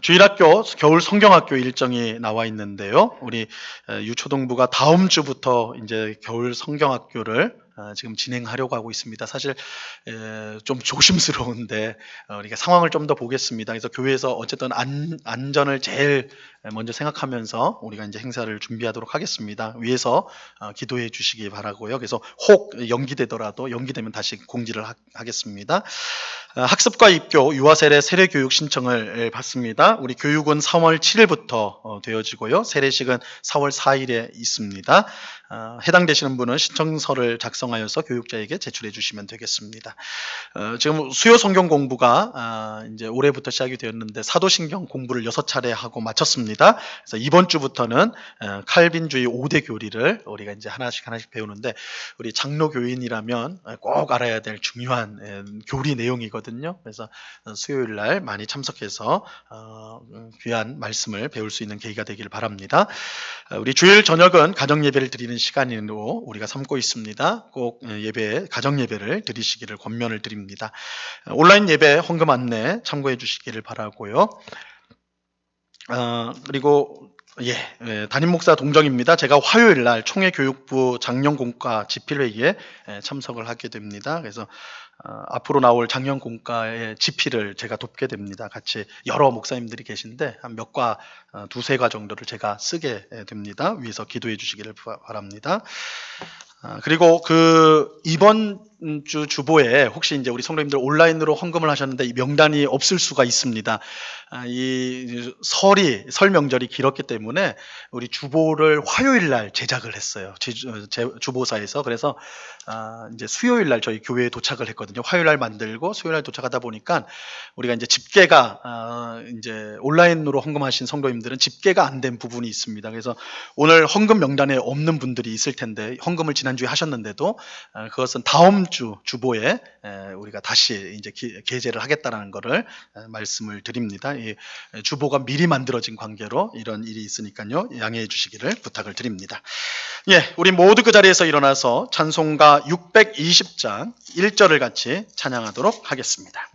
주일학교 겨울 성경학교 일정이 나와 있는데요. 우리 유초동부가 다음 주부터 이제 겨울 성경학교를 지금 진행하려고 하고 있습니다. 사실 좀 조심스러운데 우리가 상황을 좀 더 보겠습니다. 그래서 교회에서 어쨌든 안전을 제일 먼저 생각하면서 우리가 이제 행사를 준비하도록 하겠습니다. 위에서 기도해 주시기 바라고요. 그래서 혹 연기되더라도 연기되면 다시 공지를 하겠습니다. 학습과 입교, 유아세례 세례교육 신청을 받습니다. 우리 교육은 3월 7일부터 되어지고요. 세례식은 4월 4일에 있습니다. 해당되시는 분은 신청서를 작성하여서 교육자에게 제출해 주시면 되겠습니다. 지금 수요 성경 공부가 이제 올해부터 시작이 되었는데 사도신경 공부를 6차례 하고 마쳤습니다. 그래서 이번 주부터는 칼빈주의 5대 교리를 우리가 이제 하나씩 배우는데 우리 장로 교인이라면 꼭 알아야 될 중요한 교리 내용이거든요. 그래서 수요일 날 많이 참석해서 귀한 말씀을 배울 수 있는 계기가 되길 바랍니다. 우리 주일 저녁은 가정 예배를 드리는 시간으로 우리가 삼고 있습니다. 꼭 가정 예배를 드리시기를 권면을 드립니다. 온라인 예배 헌금 안내 참고해 주시기를 바라고요. 그리고 담임 목사 동정입니다. 제가 화요일 날 총회교육부 작년공과 집필회의에 참석을 하게 됩니다. 그래서 앞으로 나올 작년공과의 집필을 제가 돕게 됩니다. 같이 여러 목사님들이 계신데 한 몇 과, 두세 과 정도를 제가 쓰게 됩니다. 위에서 기도해 주시기를 바랍니다. 그리고 이번 주 주보에 혹시 이제 우리 성도님들 온라인으로 헌금을 하셨는데 이 명단이 없을 수가 있습니다. 이 설 명절이 길었기 때문에 우리 주보를 화요일 날 제작을 했어요. 주보사에서. 그래서 이제 수요일 날 저희 교회에 도착을 했거든요. 화요일 날 만들고 수요일 날 도착하다 보니까 우리가 이제 집계가 이제 온라인으로 헌금하신 성도님들은 집계가 안 된 부분이 있습니다. 그래서 오늘 헌금 명단에 없는 분들이 있을 텐데 헌금을 지난주에 하셨는데도 그것은 다음 주 주보에 우리가 다시 이제 게재를 하겠다라는 것을 말씀을 드립니다. 이 주보가 미리 만들어진 관계로 이런 일이 있으니까요. 양해해 주시기를 부탁을 드립니다. 우리 모두 그 자리에서 일어나서 찬송가 620장 1절을 같이 찬양하도록 하겠습니다.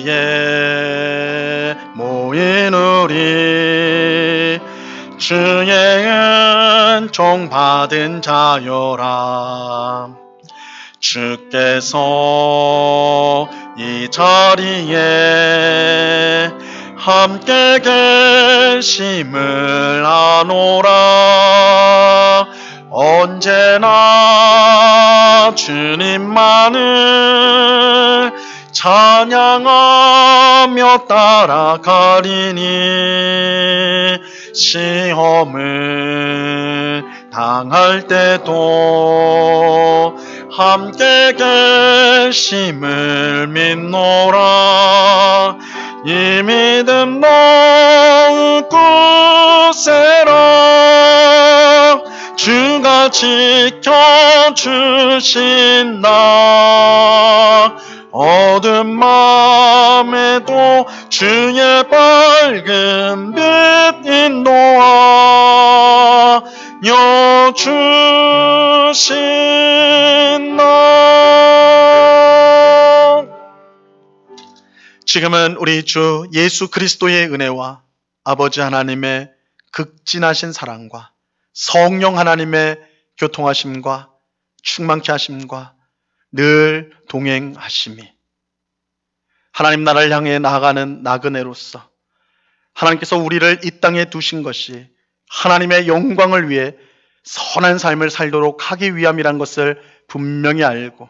여기에 모인 우리 주의 은총 받은 자여라. 주께서 이 자리에 함께 계심을 아노라. 언제나 주님만을 찬양하며 따라가리니 시험을 당할 때도 함께 계심을 믿노라. 이 믿음 더욱 굳세라. 주가 지켜주신다. 어두운 맘에도 주의 밝은 빛 인도하여 주신다. 지금은 우리 주 예수 그리스도의 은혜와 아버지 하나님의 극진하신 사랑과 성령 하나님의 교통하심과 충만케 하심과 늘 동행하심이 하나님 나라를 향해 나아가는 나그네로서 하나님께서 우리를 이 땅에 두신 것이 하나님의 영광을 위해 선한 삶을 살도록 하기 위함이란 것을 분명히 알고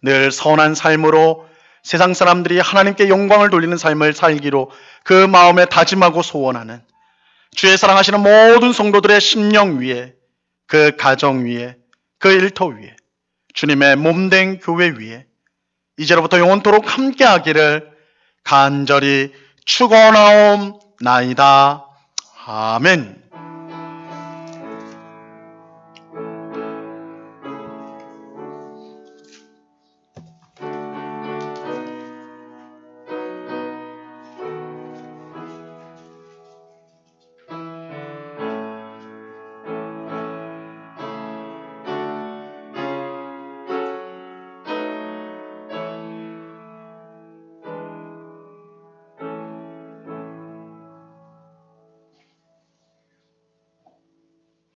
늘 선한 삶으로 세상 사람들이 하나님께 영광을 돌리는 삶을 살기로 그 마음에 다짐하고 소원하는 주의 사랑하시는 모든 성도들의 심령 위에, 그 가정 위에, 그 일터 위에, 주님의 몸된 교회 위에 이제로부터 영원토록 함께하기를 간절히 축원하옵나이다. 아멘.